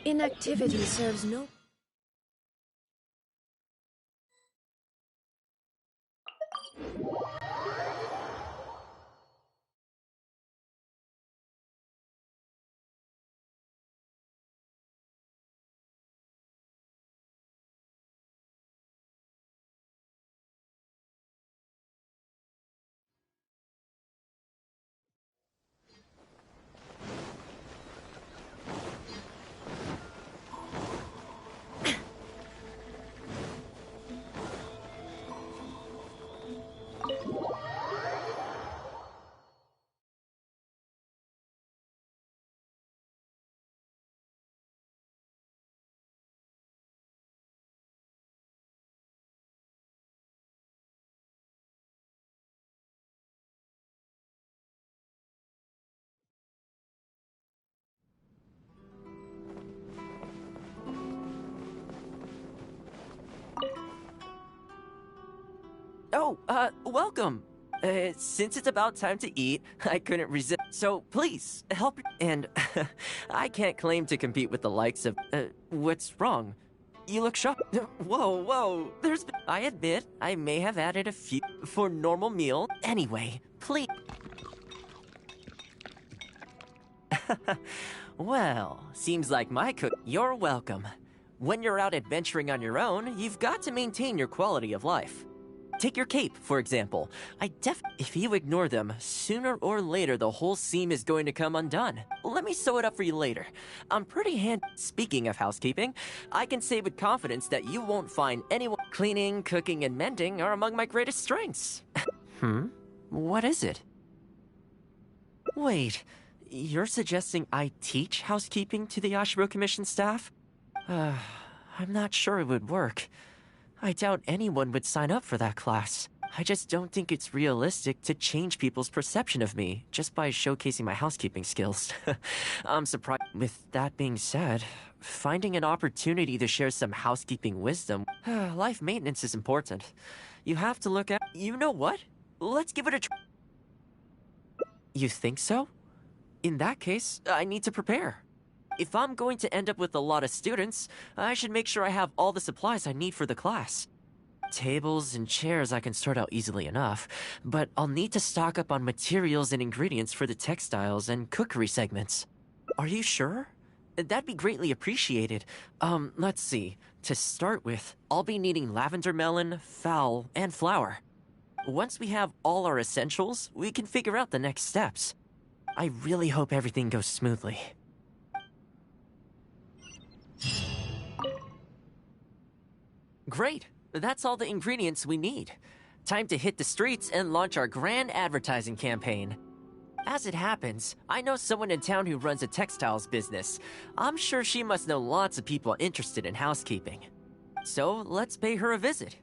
Inactivity serves no... Oh, welcome. Since it's about time to eat, I couldn't resist. So please, help. And I can't claim to compete with the likes of... what's wrong? You look shocked. Whoa. I admit, I may have added a few for normal meal. Anyway, please... Well, seems like my cook... You're welcome. When you're out adventuring on your own, you've got to maintain your quality of life. Take your cape, for example. If you ignore them, sooner or later the whole seam is going to come undone. Let me sew it up for you later. I'm pretty Speaking of housekeeping, I can say with confidence that you won't find anyone... Cleaning, cooking, and mending are among my greatest strengths. What is it? Wait, you're suggesting I teach housekeeping to the Ashiro Commission staff? I'm not sure it would work. I doubt anyone would sign up for that class. I just don't think it's realistic to change people's perception of me just by showcasing my housekeeping skills. I'm surprised. With that being said, finding an opportunity to share some housekeeping wisdom, life maintenance is important. You have to look at... You know what? Let's give it a try. You think so? In that case, I need to prepare. If I'm going to end up with a lot of students, I should make sure I have all the supplies I need for the class. Tables and chairs I can sort out easily enough, but I'll need to stock up on materials and ingredients for the textiles and cookery segments. Are you sure? That'd be greatly appreciated. Let's see. To start with, I'll be needing lavender melon, fowl, and flour. Once we have all our essentials, we can figure out the next steps. I really hope everything goes smoothly. Great! That's all the ingredients we need. Time to hit the streets and launch our grand advertising campaign. As it happens, I know someone in town who runs a textiles business. I'm sure she must know lots of people interested in housekeeping. So, let's pay her a visit.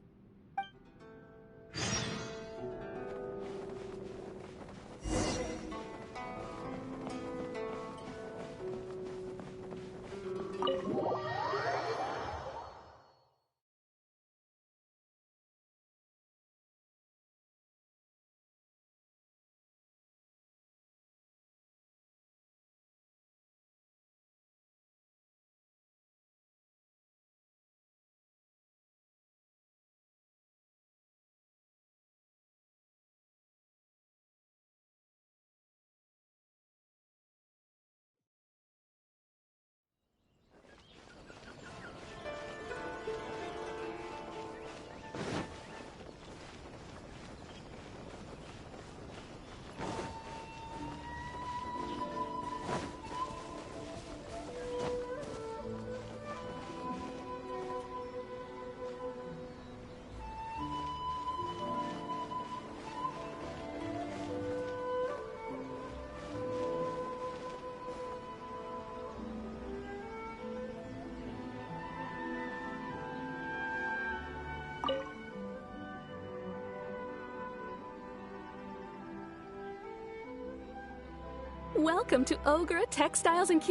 Welcome to Ogre Textiles and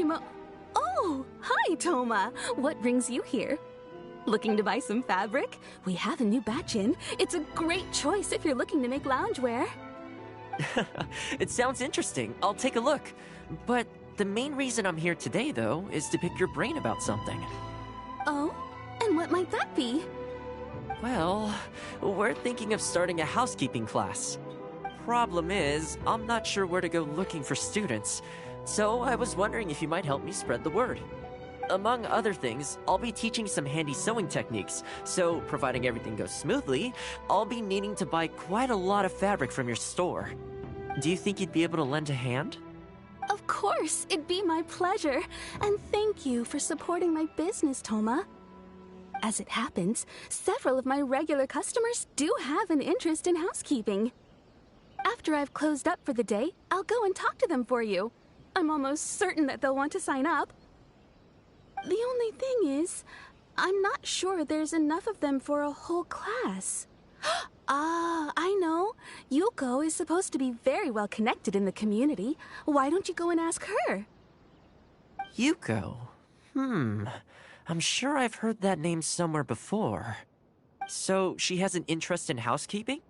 Oh, hi, Thoma. What brings you here? Looking to buy some fabric? We have a new batch in. It's a great choice if you're looking to make loungewear. It sounds interesting. I'll take a look. But the main reason I'm here today, though, is to pick your brain about something. Oh? And what might that be? Well, we're thinking of starting a housekeeping class. Problem is, I'm not sure where to go looking for students, so I was wondering if you might help me spread the word. Among other things, I'll be teaching some handy sewing techniques, so providing everything goes smoothly, I'll be needing to buy quite a lot of fabric from your store. Do you think you'd be able to lend a hand? Of course, it'd be my pleasure, and thank you for supporting my business, Thoma. As it happens, several of my regular customers do have an interest in housekeeping. After I've closed up for the day, I'll go and talk to them for you. I'm almost certain that they'll want to sign up. The only thing is, I'm not sure there's enough of them for a whole class. Ah, I know. Yuko is supposed to be very well connected in the community. Why don't you go and ask her? Yuko? I'm sure I've heard that name somewhere before. So, she has an interest in housekeeping?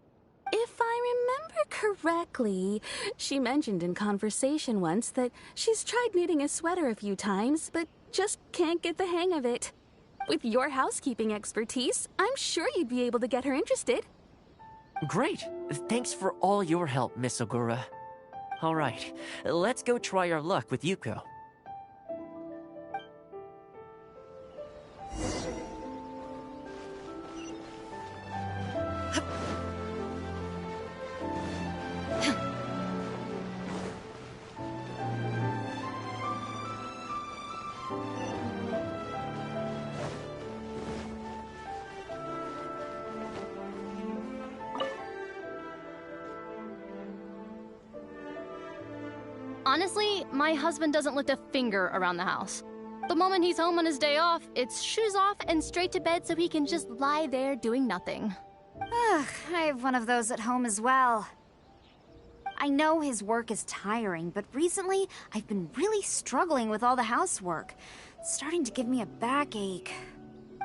If I remember correctly. She mentioned in conversation once that she's tried knitting a sweater a few times, but just can't get the hang of it. With your housekeeping expertise, I'm sure you'd be able to get her interested. Great. Thanks for all your help, Miss Ogura. All right, let's go try our luck with Yuko. Honestly, my husband doesn't lift a finger around the house. The moment he's home on his day off, it's shoes off and straight to bed so he can just lie there doing nothing. Ugh, I have one of those at home as well. I know his work is tiring, but recently I've been really struggling with all the housework. It's starting to give me a backache.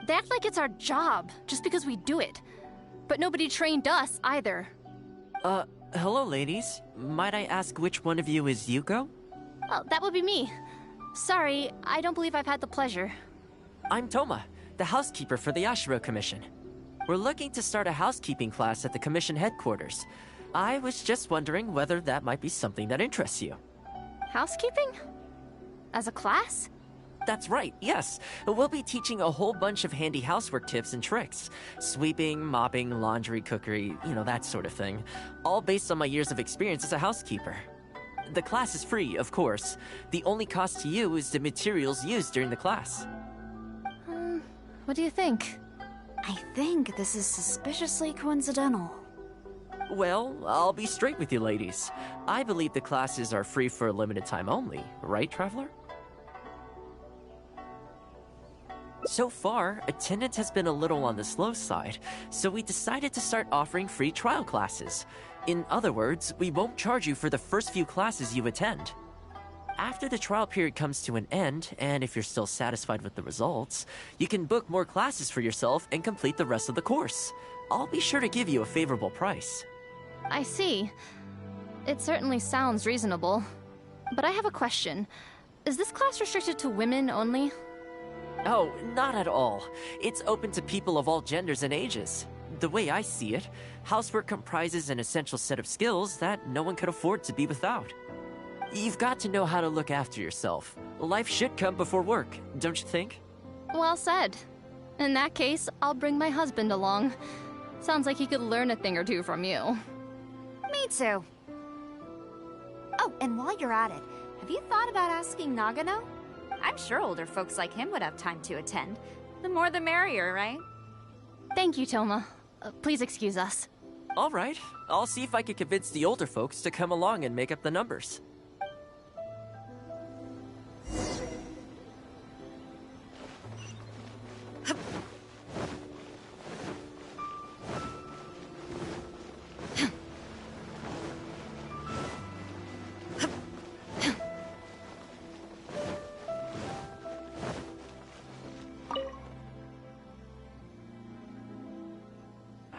They act like it's our job, just because we do it. But nobody trained us, either. Hello, ladies. Might I ask which one of you is Yuko? Oh, that would be me. Sorry, I don't believe I've had the pleasure. I'm Thoma, the housekeeper for the Yashiro Commission. We're looking to start a housekeeping class at the Commission headquarters. I was just wondering whether that might be something that interests you. Housekeeping? As a class? That's right, yes. We'll be teaching a whole bunch of handy housework tips and tricks. Sweeping, mopping, laundry, cookery, that sort of thing. All based on my years of experience as a housekeeper. The class is free, of course. The only cost to you is the materials used during the class. What do you think? I think this is suspiciously coincidental. Well, I'll be straight with you ladies. I believe the classes are free for a limited time only, right, Traveler? So far, attendance has been a little on the slow side, so we decided to start offering free trial classes. In other words, we won't charge you for the first few classes you attend. After the trial period comes to an end, and if you're still satisfied with the results, you can book more classes for yourself and complete the rest of the course. I'll be sure to give you a favorable price. I see. It certainly sounds reasonable. But I have a question. Is this class restricted to women only? Oh, not at all. It's open to people of all genders and ages. The way I see it, housework comprises an essential set of skills that no one could afford to be without. You've got to know how to look after yourself. Life should come before work, don't you think? Well said. In that case, I'll bring my husband along. Sounds like he could learn a thing or two from you. Me too. Oh, and while you're at it, have you thought about asking Nagano? I'm sure older folks like him would have time to attend. The more the merrier, right? Thank you, Thoma. Please excuse us. All right. I'll see if I can convince the older folks to come along and make up the numbers.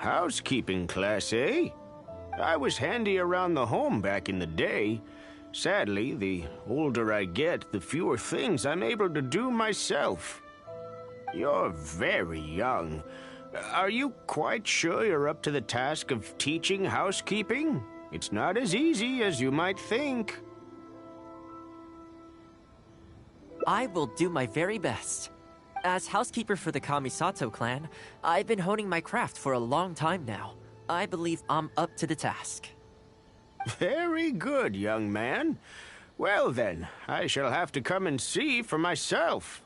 Housekeeping class, eh? I was handy around the home back in the day. Sadly, the older I get, the fewer things I'm able to do myself. You're very young. Are you quite sure you're up to the task of teaching housekeeping? It's not as easy as you might think. I will do my very best. As housekeeper for the Kamisato clan, I've been honing my craft for a long time now. I believe I'm up to the task. Very good, young man. Well then, I shall have to come and see for myself.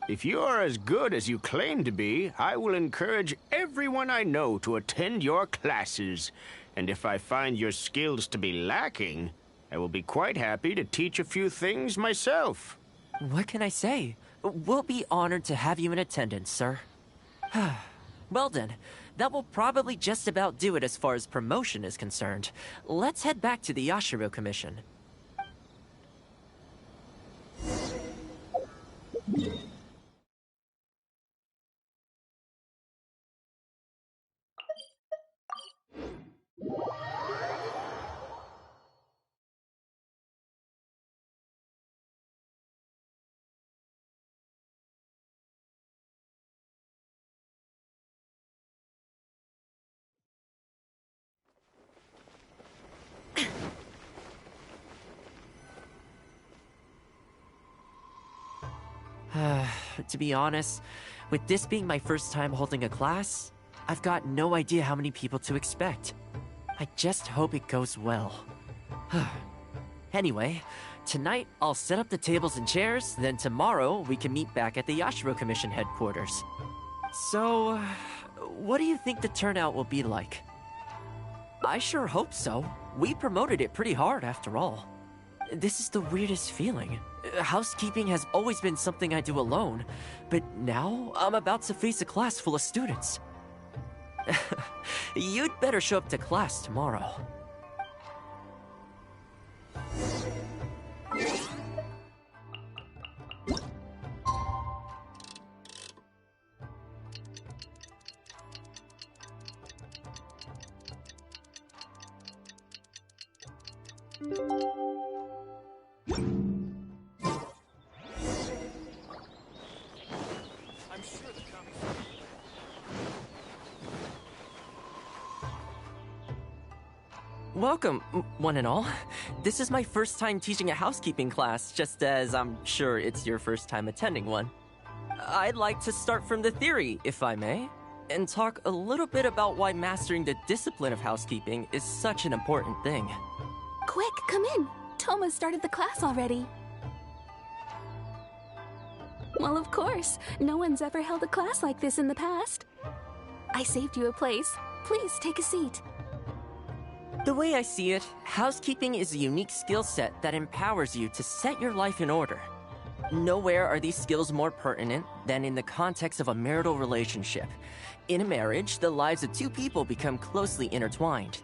If you're as good as you claim to be, I will encourage everyone I know to attend your classes. And if I find your skills to be lacking, I will be quite happy to teach a few things myself. What can I say? We'll be honored to have you in attendance, sir. Well then, that will probably just about do it as far as promotion is concerned. Let's head back to the Yashiro Commission. To be honest, with this being my first time holding a class, I've got no idea how many people to expect. I just hope it goes well. Anyway, tonight I'll set up the tables and chairs, then tomorrow we can meet back at the Yashiro Commission headquarters. So, what do you think the turnout will be like? I sure hope so. We promoted it pretty hard after all. This is the weirdest feeling. Housekeeping has always been something I do alone, but now I'm about to face a class full of students. You'd better show up to class tomorrow. Welcome, one and all. This is my first time teaching a housekeeping class, just as I'm sure it's your first time attending one. I'd like to start from the theory, if I may, and talk a little bit about why mastering the discipline of housekeeping is such an important thing. Quick, come in. Thoma started the class already. Well, of course. No one's ever held a class like this in the past. I saved you a place. Please take a seat. The way I see it, housekeeping is a unique skill set that empowers you to set your life in order. Nowhere are these skills more pertinent than in the context of a marital relationship. In a marriage, the lives of two people become closely intertwined.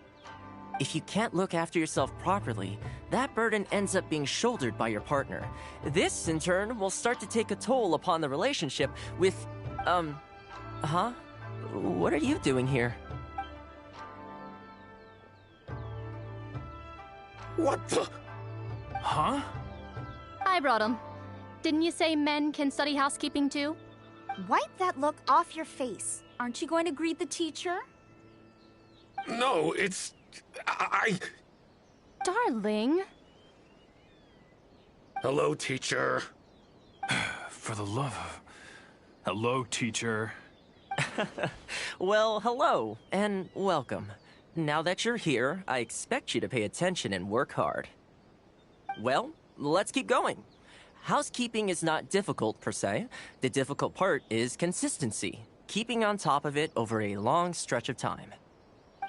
If you can't look after yourself properly, that burden ends up being shouldered by your partner. This, in turn, will start to take a toll upon the relationship with, What are you doing here? What the? Huh? I brought him. Didn't you say men can study housekeeping too? Wipe that look off your face. Aren't you going to greet the teacher? No, it's... Darling. Hello, teacher. For the love of... Hello, teacher. Well, hello, and welcome. Now that you're here, I expect you to pay attention and work hard. Well, let's keep going. Housekeeping is not difficult per se. The difficult part is consistency, keeping on top of it over a long stretch of time.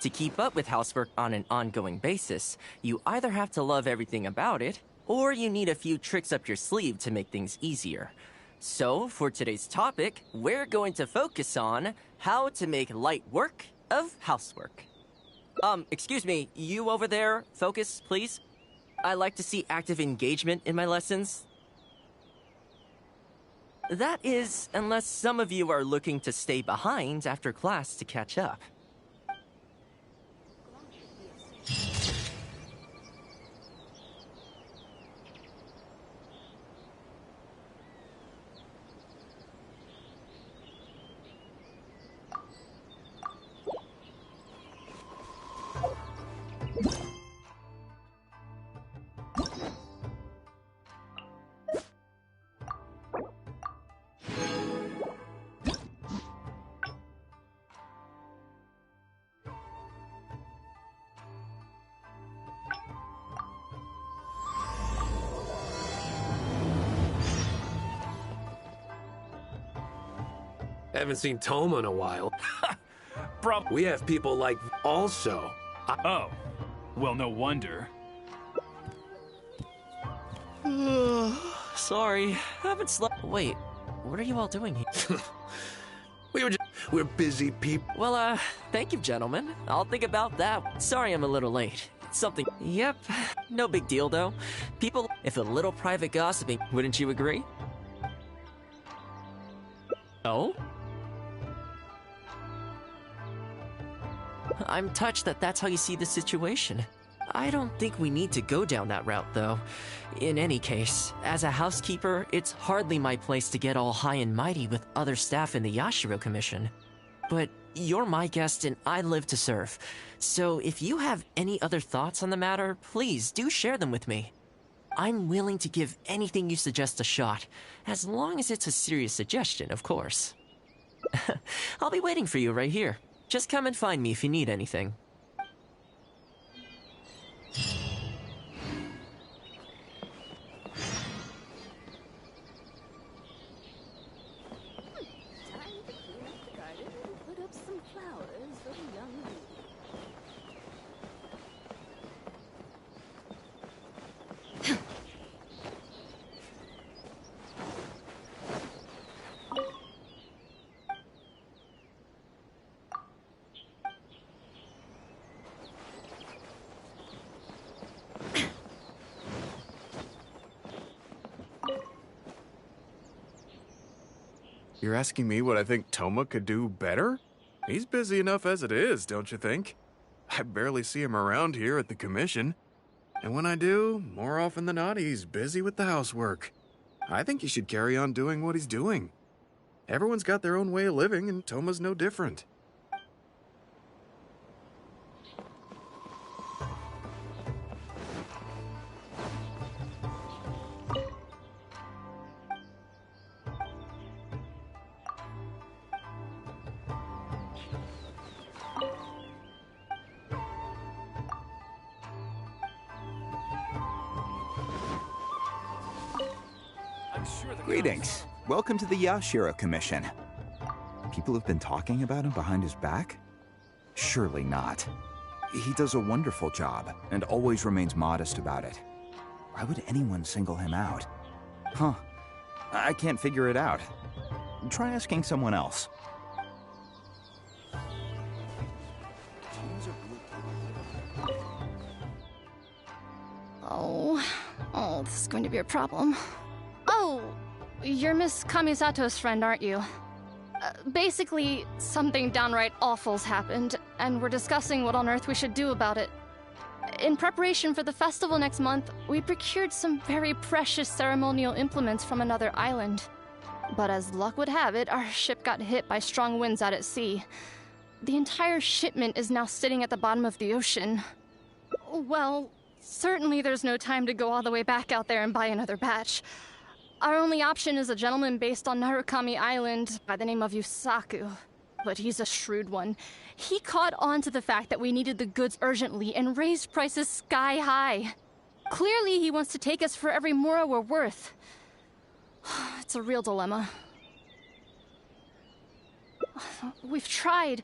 To keep up with housework on an ongoing basis, you either have to love everything about it, or you need a few tricks up your sleeve to make things easier. So, for today's topic, we're going to focus on how to make light work of housework. Excuse me, you over there, focus, please. I like to see active engagement in my lessons. That is, unless some of you are looking to stay behind after class to catch up. Haven't seen Thoma in a while. We have people like also. Oh, well, no wonder. Sorry, haven't slept. Wait, what are you all doing here? We're busy people. Well, thank you, gentlemen. I'll think about that. Sorry I'm a little late. Something. Yep, no big deal, though. People, if a little private gossiping, wouldn't you agree? Oh? I'm touched that that's how you see the situation. I don't think we need to go down that route, though. In any case, as a housekeeper, it's hardly my place to get all high and mighty with other staff in the Yashiro Commission. But you're my guest and I live to serve. So if you have any other thoughts on the matter, please do share them with me. I'm willing to give anything you suggest a shot, as long as it's a serious suggestion, of course. I'll be waiting for you right here. Just come and find me if you need anything. You're asking me what I think Thoma could do better? He's busy enough as it is, don't you think? I barely see him around here at the commission. And when I do, more often than not, he's busy with the housework. I think he should carry on doing what he's doing. Everyone's got their own way of living, and Thoma's no different. Greetings. Welcome to the Yashiro Commission. People have been talking about him behind his back? Surely not. He does a wonderful job, and always remains modest about it. Why would anyone single him out? Huh. I can't figure it out. Try asking someone else. Oh, this is going to be a problem. Oh, you're Miss Kamisato's friend, aren't you? Basically, something downright awful's happened, and we're discussing what on earth we should do about it. In preparation for the festival next month, we procured some very precious ceremonial implements from another island. But as luck would have it, our ship got hit by strong winds out at sea. The entire shipment is now sitting at the bottom of the ocean. Well, certainly there's no time to go all the way back out there and buy another batch. Our only option is a gentleman based on Narukami Island by the name of Yusaku. But he's a shrewd one. He caught on to the fact that we needed the goods urgently and raised prices sky high. Clearly he wants to take us for every mora we're worth. It's a real dilemma. We've tried,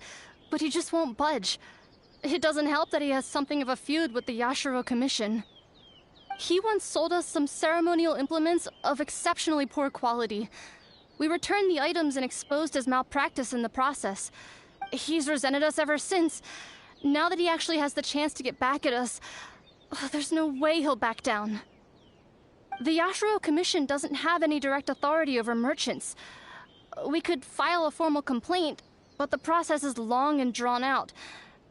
but he just won't budge. It doesn't help that he has something of a feud with the Yashiro Commission. He once sold us some ceremonial implements of exceptionally poor quality. We returned the items and exposed his malpractice in the process. He's resented us ever since. Now that he actually has the chance to get back at us, there's no way he'll back down. The Yashiro Commission doesn't have any direct authority over merchants. We could file a formal complaint, but the process is long and drawn out,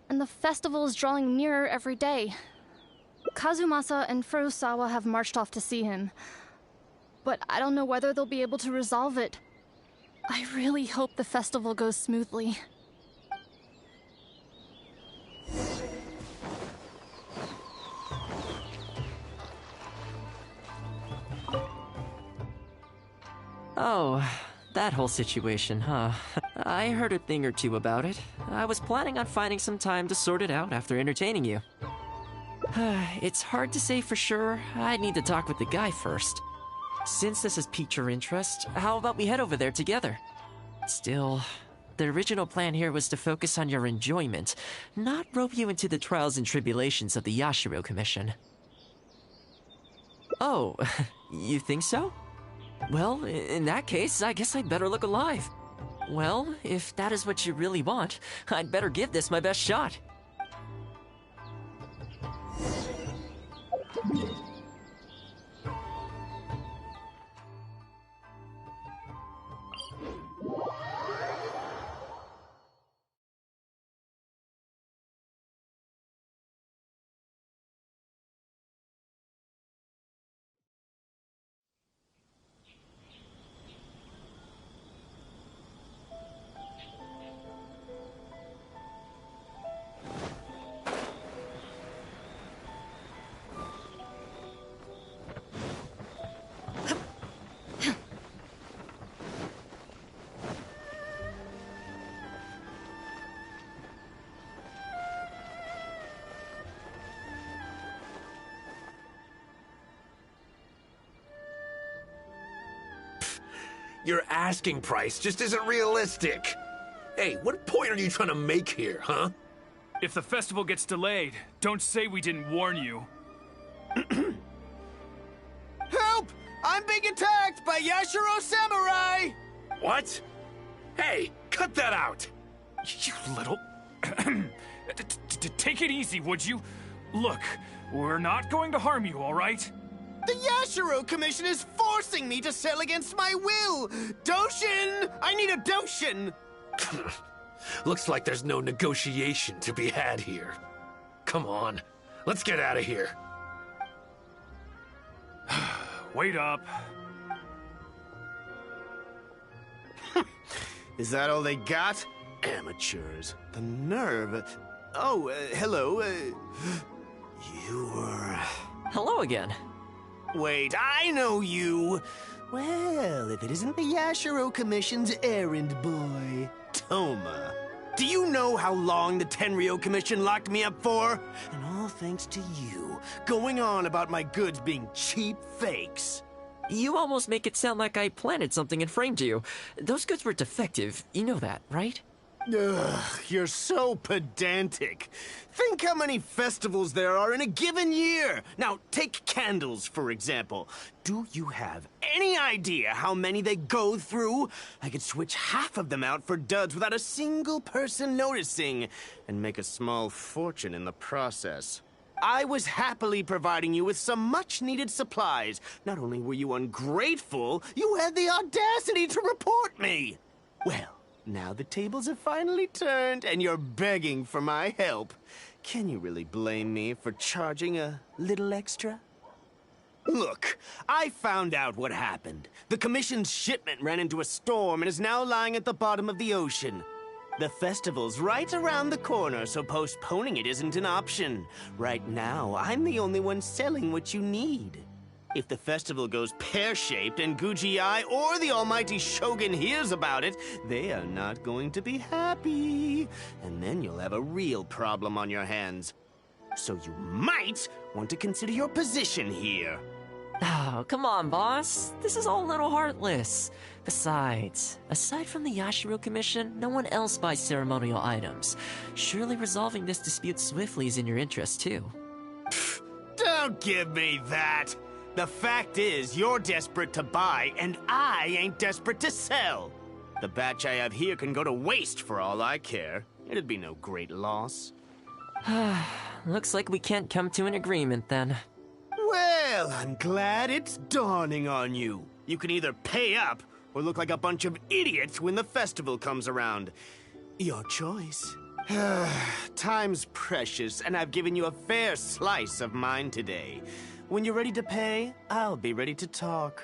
and the festival is drawing nearer every day. Kazumasa and Furusawa have marched off to see him, but I don't know whether they'll be able to resolve it. I really hope the festival goes smoothly. Oh, that whole situation, huh? I heard a thing or two about it. I was planning on finding some time to sort it out after entertaining you. It's hard to say for sure. I'd need to talk with the guy first. Since this has piqued your interest, how about we head over there together? Still, the original plan here was to focus on your enjoyment, not rope you into the trials and tribulations of the Yashiro Commission. Oh, you think so? Well, in that case, I guess I'd better look alive. Well, if that is what you really want, I'd better give this my best shot. Your asking price just isn't realistic. Hey, what point are you trying to make here, huh? If the festival gets delayed, don't say we didn't warn you. Help! I'm being attacked by Yashiro Samurai! What? Hey, cut that out! You little... Take it easy, would you? Look, we're not going to harm you, all right? The Yashiro Commission is forcing me to sell against my will! Doshin! I need a Doshin! Looks like there's no negotiation to be had here. Come on, let's get out of here. Wait up. Is that all they got? Amateurs. The nerve. Oh, hello. You were... Hello again. Wait, I know you! Well, if it isn't the Yashiro Commission's errand boy, Thoma. Do you know how long the Tenryo Commission locked me up for? And all thanks to you, going on about my goods being cheap fakes. You almost make it sound like I planted something and framed you. Those goods were defective. You know that, right? Ugh, you're so pedantic. Think how many festivals there are in a given year. Now, take candles, for example. Do you have any idea how many they go through? I could switch half of them out for duds without a single person noticing, and make a small fortune in the process. I was happily providing you with some much-needed supplies. Not only were you ungrateful, you had the audacity to report me. Well, now the tables have finally turned, and you're begging for my help. Can you really blame me for charging a little extra? Look, I found out what happened. The Commission's shipment ran into a storm and is now lying at the bottom of the ocean. The festival's right around the corner, so postponing it isn't an option. Right now, I'm the only one selling what you need. If the festival goes pear-shaped and Guji-ai or the almighty Shogun hears about it, they are not going to be happy. And then you'll have a real problem on your hands. So you might want to consider your position here. Oh, come on, boss. This is all a little heartless. Besides, aside from the Yashiro Commission, no one else buys ceremonial items. Surely resolving this dispute swiftly is in your interest, too. Don't give me that! The fact is, you're desperate to buy, and I ain't desperate to sell. The batch I have here can go to waste for all I care. It'd be no great loss. Looks like we can't come to an agreement, then. Well, I'm glad it's dawning on you. You can either pay up, or look like a bunch of idiots when the festival comes around. Your choice. Time's precious, and I've given you a fair slice of mine today. When you're ready to pay, I'll be ready to talk.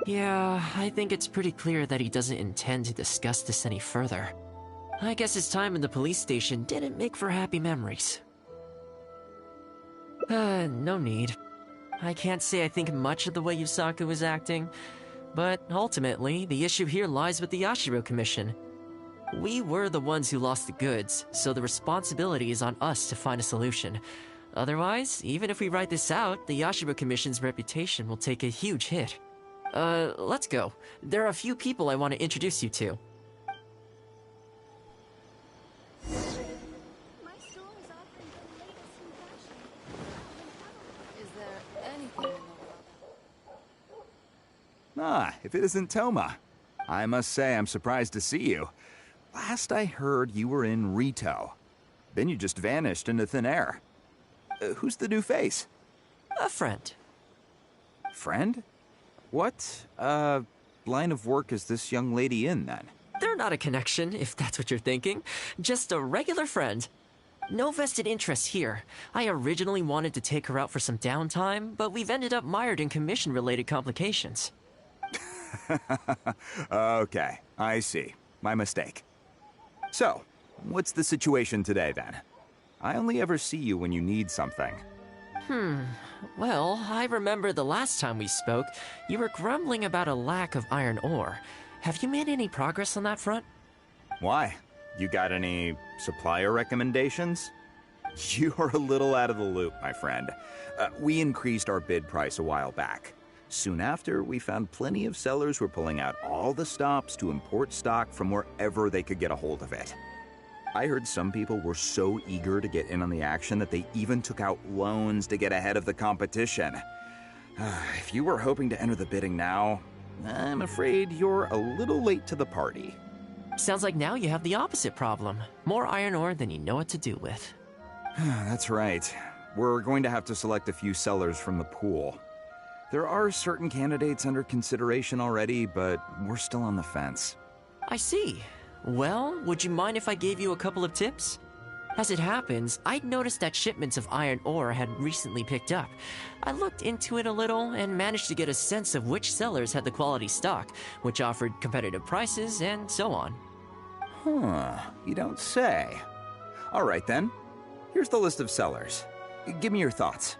Yeah, I think it's pretty clear that he doesn't intend to discuss this any further. I guess his time in the police station didn't make for happy memories. No need. I can't say I think much of the way Yusaku was acting, but ultimately, the issue here lies with the Yashiro Commission. We were the ones who lost the goods, so the responsibility is on us to find a solution. Otherwise, even if we write this out, the Yashiro Commission's reputation will take a huge hit. Let's go. There are a few people I want to introduce you to. Ah, if it isn't Thoma. I must say I'm surprised to see you. Last I heard, you were in Rito. Then you just vanished into thin air. Who's the new face? A friend. Friend? What, line of work is this young lady in, then? They're not a connection, if that's what you're thinking. Just a regular friend. No vested interest here. I originally wanted to take her out for some downtime, but we've ended up mired in commission-related complications. Okay, I see. My mistake. So, what's the situation today, then? I only ever see you when you need something. Well, I remember the last time we spoke, you were grumbling about a lack of iron ore. Have you made any progress on that front? Why? You got any supplier recommendations? You're a little out of the loop, my friend. We increased our bid price a while back. Soon after, we found plenty of sellers were pulling out all the stops to import stock from wherever they could get a hold of it. I heard some people were so eager to get in on the action that they even took out loans to get ahead of the competition. If you were hoping to enter the bidding now, I'm afraid you're a little late to the party. Sounds like now you have the opposite problem. More iron ore than you know what to do with. That's right. We're going to have to select a few sellers from the pool. There are certain candidates under consideration already, but we're still on the fence. I see. Well, would you mind if I gave you a couple of tips? As it happens, I'd noticed that shipments of iron ore had recently picked up. I looked into it a little and managed to get a sense of which sellers had the quality stock, which offered competitive prices, and so on. You don't say. All right then. Here's the list of sellers. Give me your thoughts.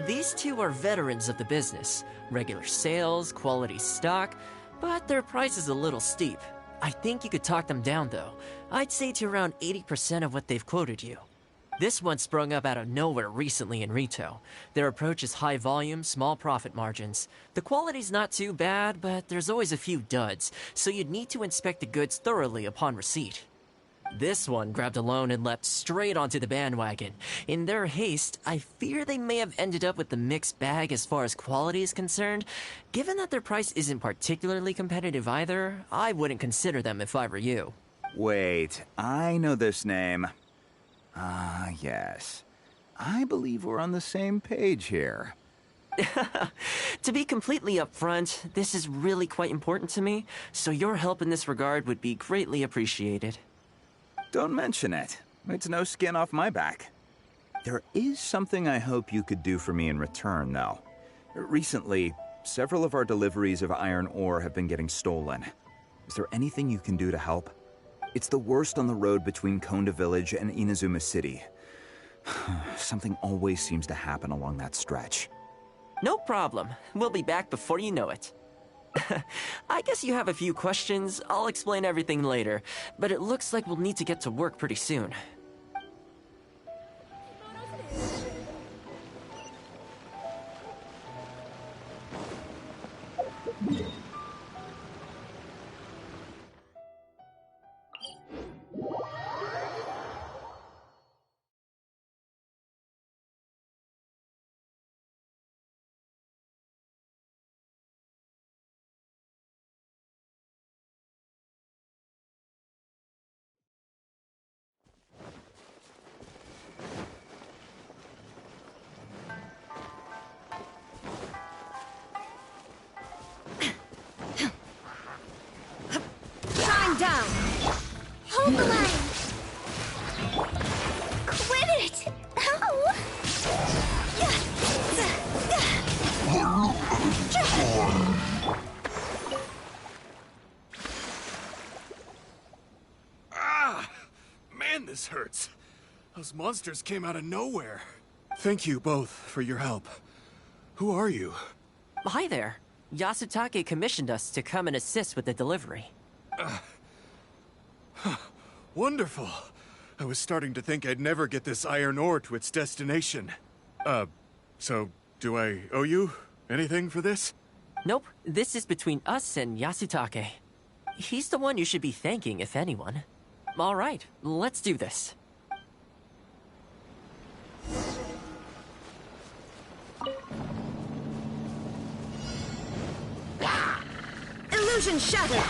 These two are veterans of the business. Regular sales, quality stock, but their price is a little steep. I think you could talk them down, though. I'd say to around 80% of what they've quoted you. This one sprung up out of nowhere recently in Rito. Their approach is high volume, small profit margins. The quality's not too bad, but there's always a few duds, so you'd need to inspect the goods thoroughly upon receipt. This one grabbed a loan and leapt straight onto the bandwagon. In their haste, I fear they may have ended up with the mixed bag as far as quality is concerned. Given that their price isn't particularly competitive either, I wouldn't consider them if I were you. Wait, I know this name. Yes. I believe we're on the same page here. To be completely upfront, this is really quite important to me, so your help in this regard would be greatly appreciated. Don't mention it. It's no skin off my back. There is something I hope you could do for me in return, though. Recently, several of our deliveries of iron ore have been getting stolen. Is there anything you can do to help? It's the worst on the road between Konda Village and Inazuma City. Something always seems to happen along that stretch. No problem. We'll be back before you know it. I guess you have a few questions. I'll explain everything later, but it looks like we'll need to get to work pretty soon. Down. Hold the line. Quit it. Ow. Man, this hurts. Those monsters came out of nowhere. Thank you both for your help. Who are you? Hi there. Yasutake commissioned us to come and assist with the delivery. Wonderful. I was starting to think I'd never get this iron ore to its destination. So do I owe you anything for this? Nope. This is between us and Yasutake. He's the one you should be thanking, if anyone. All right, let's do this. Illusion shattered.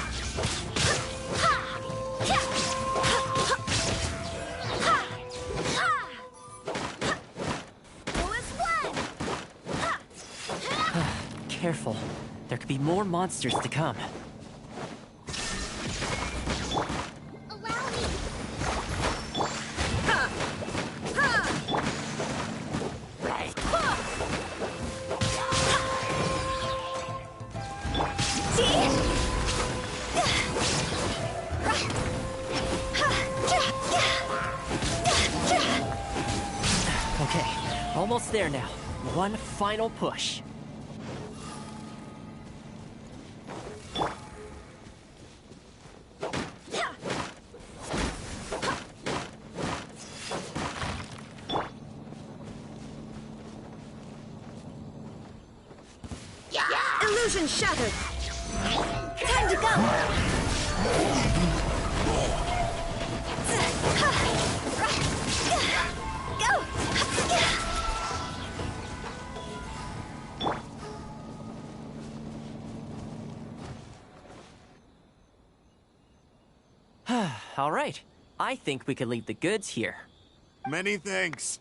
Careful. There could be more monsters to come. Allow me. Okay, almost there now. One final push. Illusion shattered! Time to go! All right. I think we could leave the goods here. Many thanks.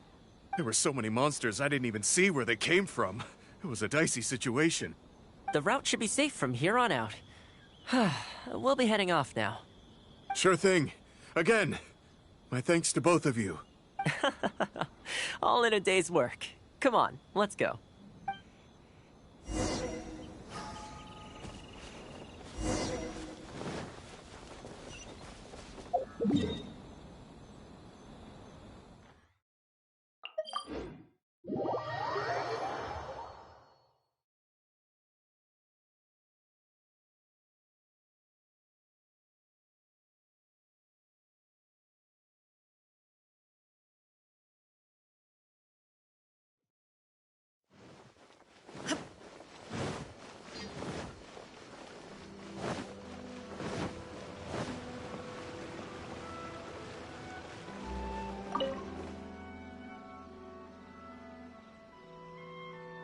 There were so many monsters I didn't even see where they came from. It was a dicey situation. The route should be safe from here on out. We'll be heading off now. Sure thing. Again, my thanks to both of you. All in a day's work. Come on, let's go.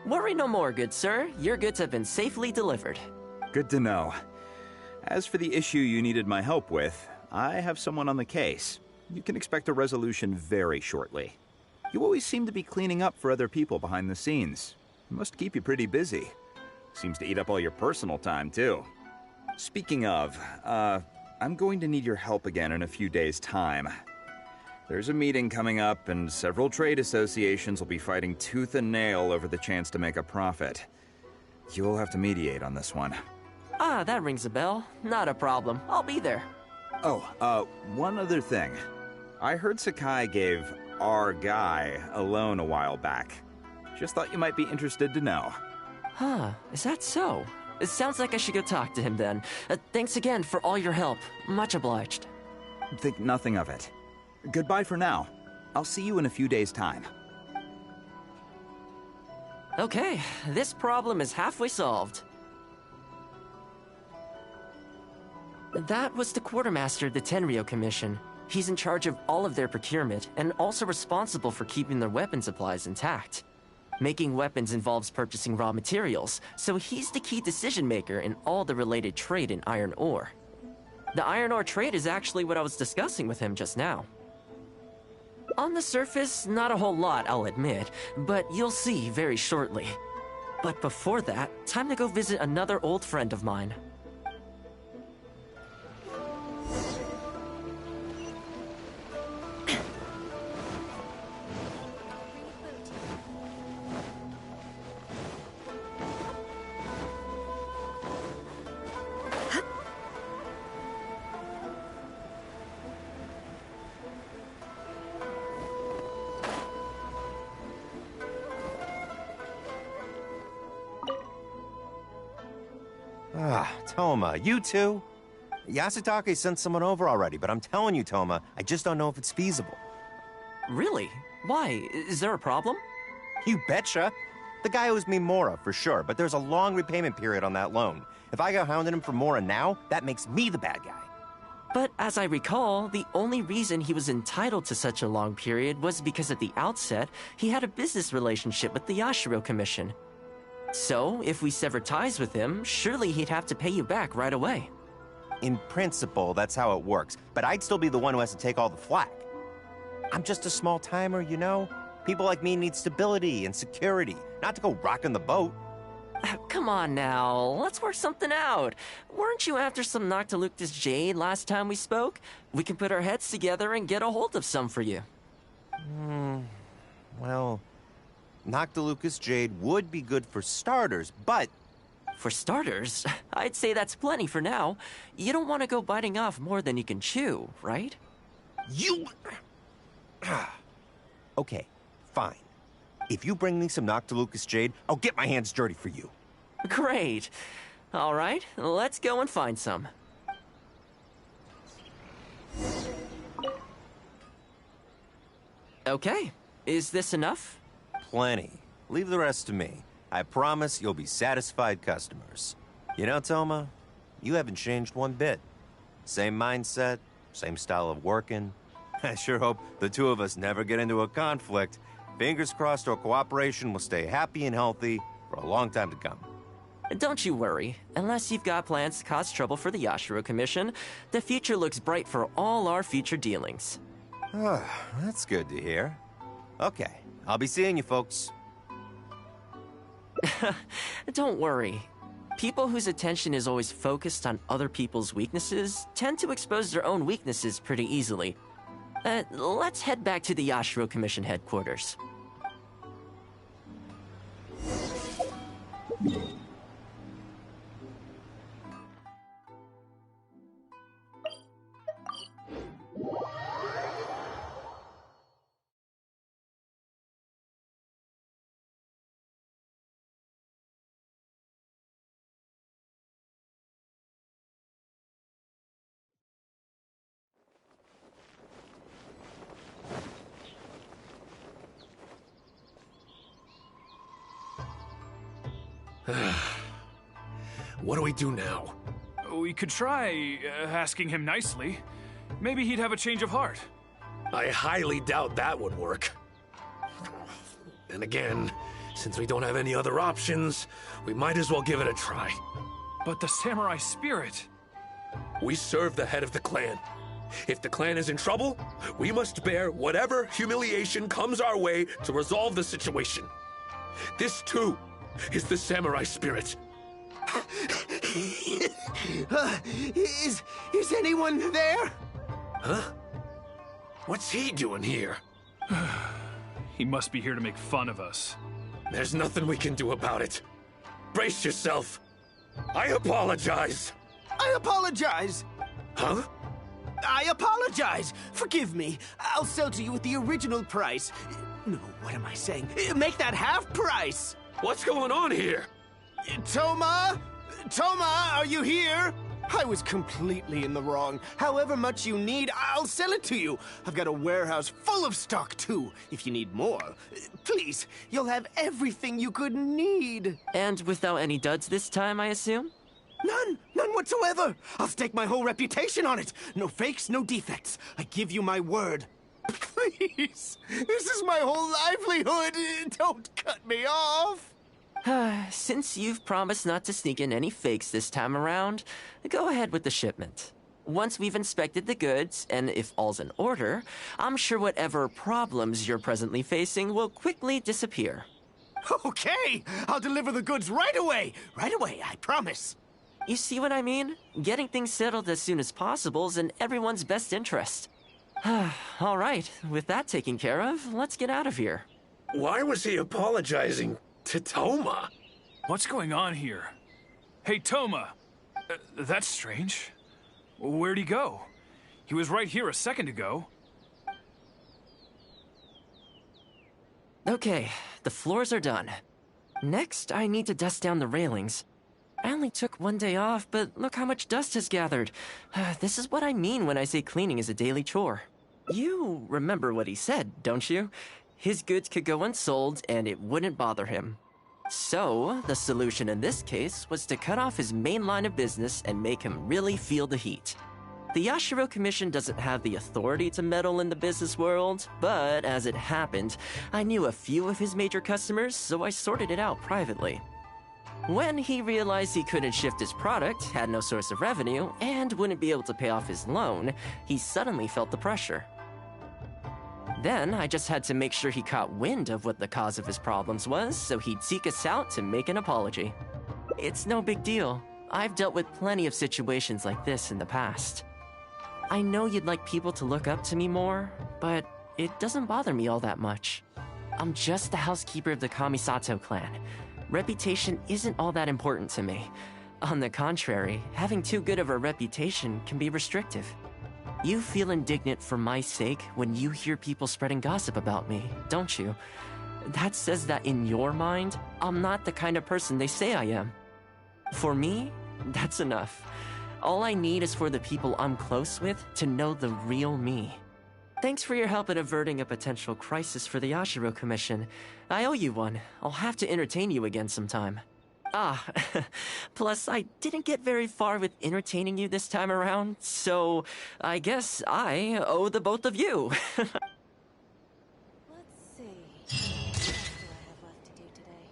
Worry no more, good sir. Your goods have been safely delivered. Good to know. As for the issue you needed my help with, I have someone on the case. You can expect a resolution very shortly. You always seem to be cleaning up for other people behind the scenes. It must keep you pretty busy. Seems to eat up all your personal time, too. Speaking of, I'm going to need your help again in a few days' time. There's a meeting coming up, and several trade associations will be fighting tooth and nail over the chance to make a profit. You'll have to mediate on this one. Ah, that rings a bell. Not a problem. I'll be there. Oh, one other thing. I heard Sakai gave our guy a loan a while back. Just thought you might be interested to know. Huh, is that so? It sounds like I should go talk to him then. Thanks again for all your help. Much obliged. Think nothing of it. Goodbye for now. I'll see you in a few days' time. Okay, this problem is halfway solved. That was the quartermaster of the Tenryo Commission. He's in charge of all of their procurement, and also responsible for keeping their weapon supplies intact. Making weapons involves purchasing raw materials, so he's the key decision-maker in all the related trade in iron ore. The iron ore trade is actually what I was discussing with him just now. On the surface, not a whole lot, I'll admit, but you'll see very shortly. But before that, time to go visit another old friend of mine. Thoma, you too? Yasutake sent someone over already, but I'm telling you, Thoma, I just don't know if it's feasible. Really? Why? Is there a problem? You betcha. The guy owes me Mora, for sure, but there's a long repayment period on that loan. If I go hounding him for Mora now, that makes me the bad guy. But as I recall, the only reason he was entitled to such a long period was because at the outset, he had a business relationship with the Yashiro Commission. So, if we sever ties with him, surely he'd have to pay you back right away. In principle, that's how it works, but I'd still be the one who has to take all the flack. I'm just a small timer, you know? People like me need stability and security, not to go rocking the boat. Come on now, let's work something out. Weren't you after some Noctilucus Jade last time we spoke? We can put our heads together and get a hold of some for you. Well, Noctilucus Jade would be good for starters, but... For starters, I'd say that's plenty for now. You don't want to go biting off more than you can chew, right? You... Okay, fine. If you bring me some Noctilucus Jade, I'll get my hands dirty for you. Great. All right, let's go and find some. Okay, is this enough? Plenty. Leave the rest to me. I promise you'll be satisfied customers. You know, Thoma, you haven't changed one bit. Same mindset, same style of working. I sure hope the two of us never get into a conflict. Fingers crossed our cooperation will stay happy and healthy for a long time to come. Don't you worry. Unless you've got plans to cause trouble for the Yashiro Commission, the future looks bright for all our future dealings. That's good to hear. Okay, I'll be seeing you folks. Don't worry. People whose attention is always focused on other people's weaknesses tend to expose their own weaknesses pretty easily. Let's head back to the Yashiro Commission headquarters. What do we do now? We could try asking him nicely. Maybe he'd have a change of heart. I highly doubt that would work. And again, since we don't have any other options, we might as well give it a try. But the samurai spirit... We serve the head of the clan. If the clan is in trouble, we must bear whatever humiliation comes our way to resolve the situation. This, too, is the samurai spirit. Is anyone there? Huh? What's he doing here? He must be here to make fun of us. There's nothing we can do about it. Brace yourself. I apologize. I apologize. Huh? I apologize. Forgive me. I'll sell to you at the original price. No, what am I saying? Make that half price. What's going on here? Thoma? Thoma, are you here? I was completely in the wrong. However much you need, I'll sell it to you. I've got a warehouse full of stock, too, if you need more. Please, you'll have everything you could need. And without any duds this time, I assume? None whatsoever. I'll stake my whole reputation on it. No fakes, no defects. I give you my word. Please, this is my whole livelihood. Don't cut me off. Since you've promised not to sneak in any fakes this time around, go ahead with the shipment. Once we've inspected the goods, and if all's in order, I'm sure whatever problems you're presently facing will quickly disappear. Okay, I'll deliver the goods right away. Right away, I promise. You see what I mean? Getting things settled as soon as possible is in everyone's best interest. All right, with that taken care of, let's get out of here. Why was he apologizing to Thoma? What's going on here? Hey, Thoma! That's strange. Where'd he go? He was right here a second ago. Okay, the floors are done. Next, I need to dust down the railings. I only took one day off, but look how much dust has gathered. This is what I mean when I say cleaning is a daily chore. You remember what he said, don't you? His goods could go unsold and it wouldn't bother him. So, the solution in this case was to cut off his main line of business and make him really feel the heat. The Yashiro Commission doesn't have the authority to meddle in the business world, but as it happened, I knew a few of his major customers, so I sorted it out privately. When he realized he couldn't shift his product, had no source of revenue, and wouldn't be able to pay off his loan, he suddenly felt the pressure. Then I just had to make sure he caught wind of what the cause of his problems was, so he'd seek us out to make an apology. It's no big deal. I've dealt with plenty of situations like this in the past. I know you'd like people to look up to me more, but it doesn't bother me all that much. I'm just the housekeeper of the Kamisato clan. Reputation isn't all that important to me. On the contrary, having too good of a reputation can be restrictive. You feel indignant for my sake when you hear people spreading gossip about me, don't you? That says that in your mind, I'm not the kind of person they say I am. For me, that's enough. All I need is for the people I'm close with to know the real me. Thanks for your help in averting a potential crisis for the Yashiro Commission. I owe you one. I'll have to entertain you again sometime. Ah, plus I didn't get very far with entertaining you this time around, so I guess I owe the both of you. Let's see. What else do I have left to do today?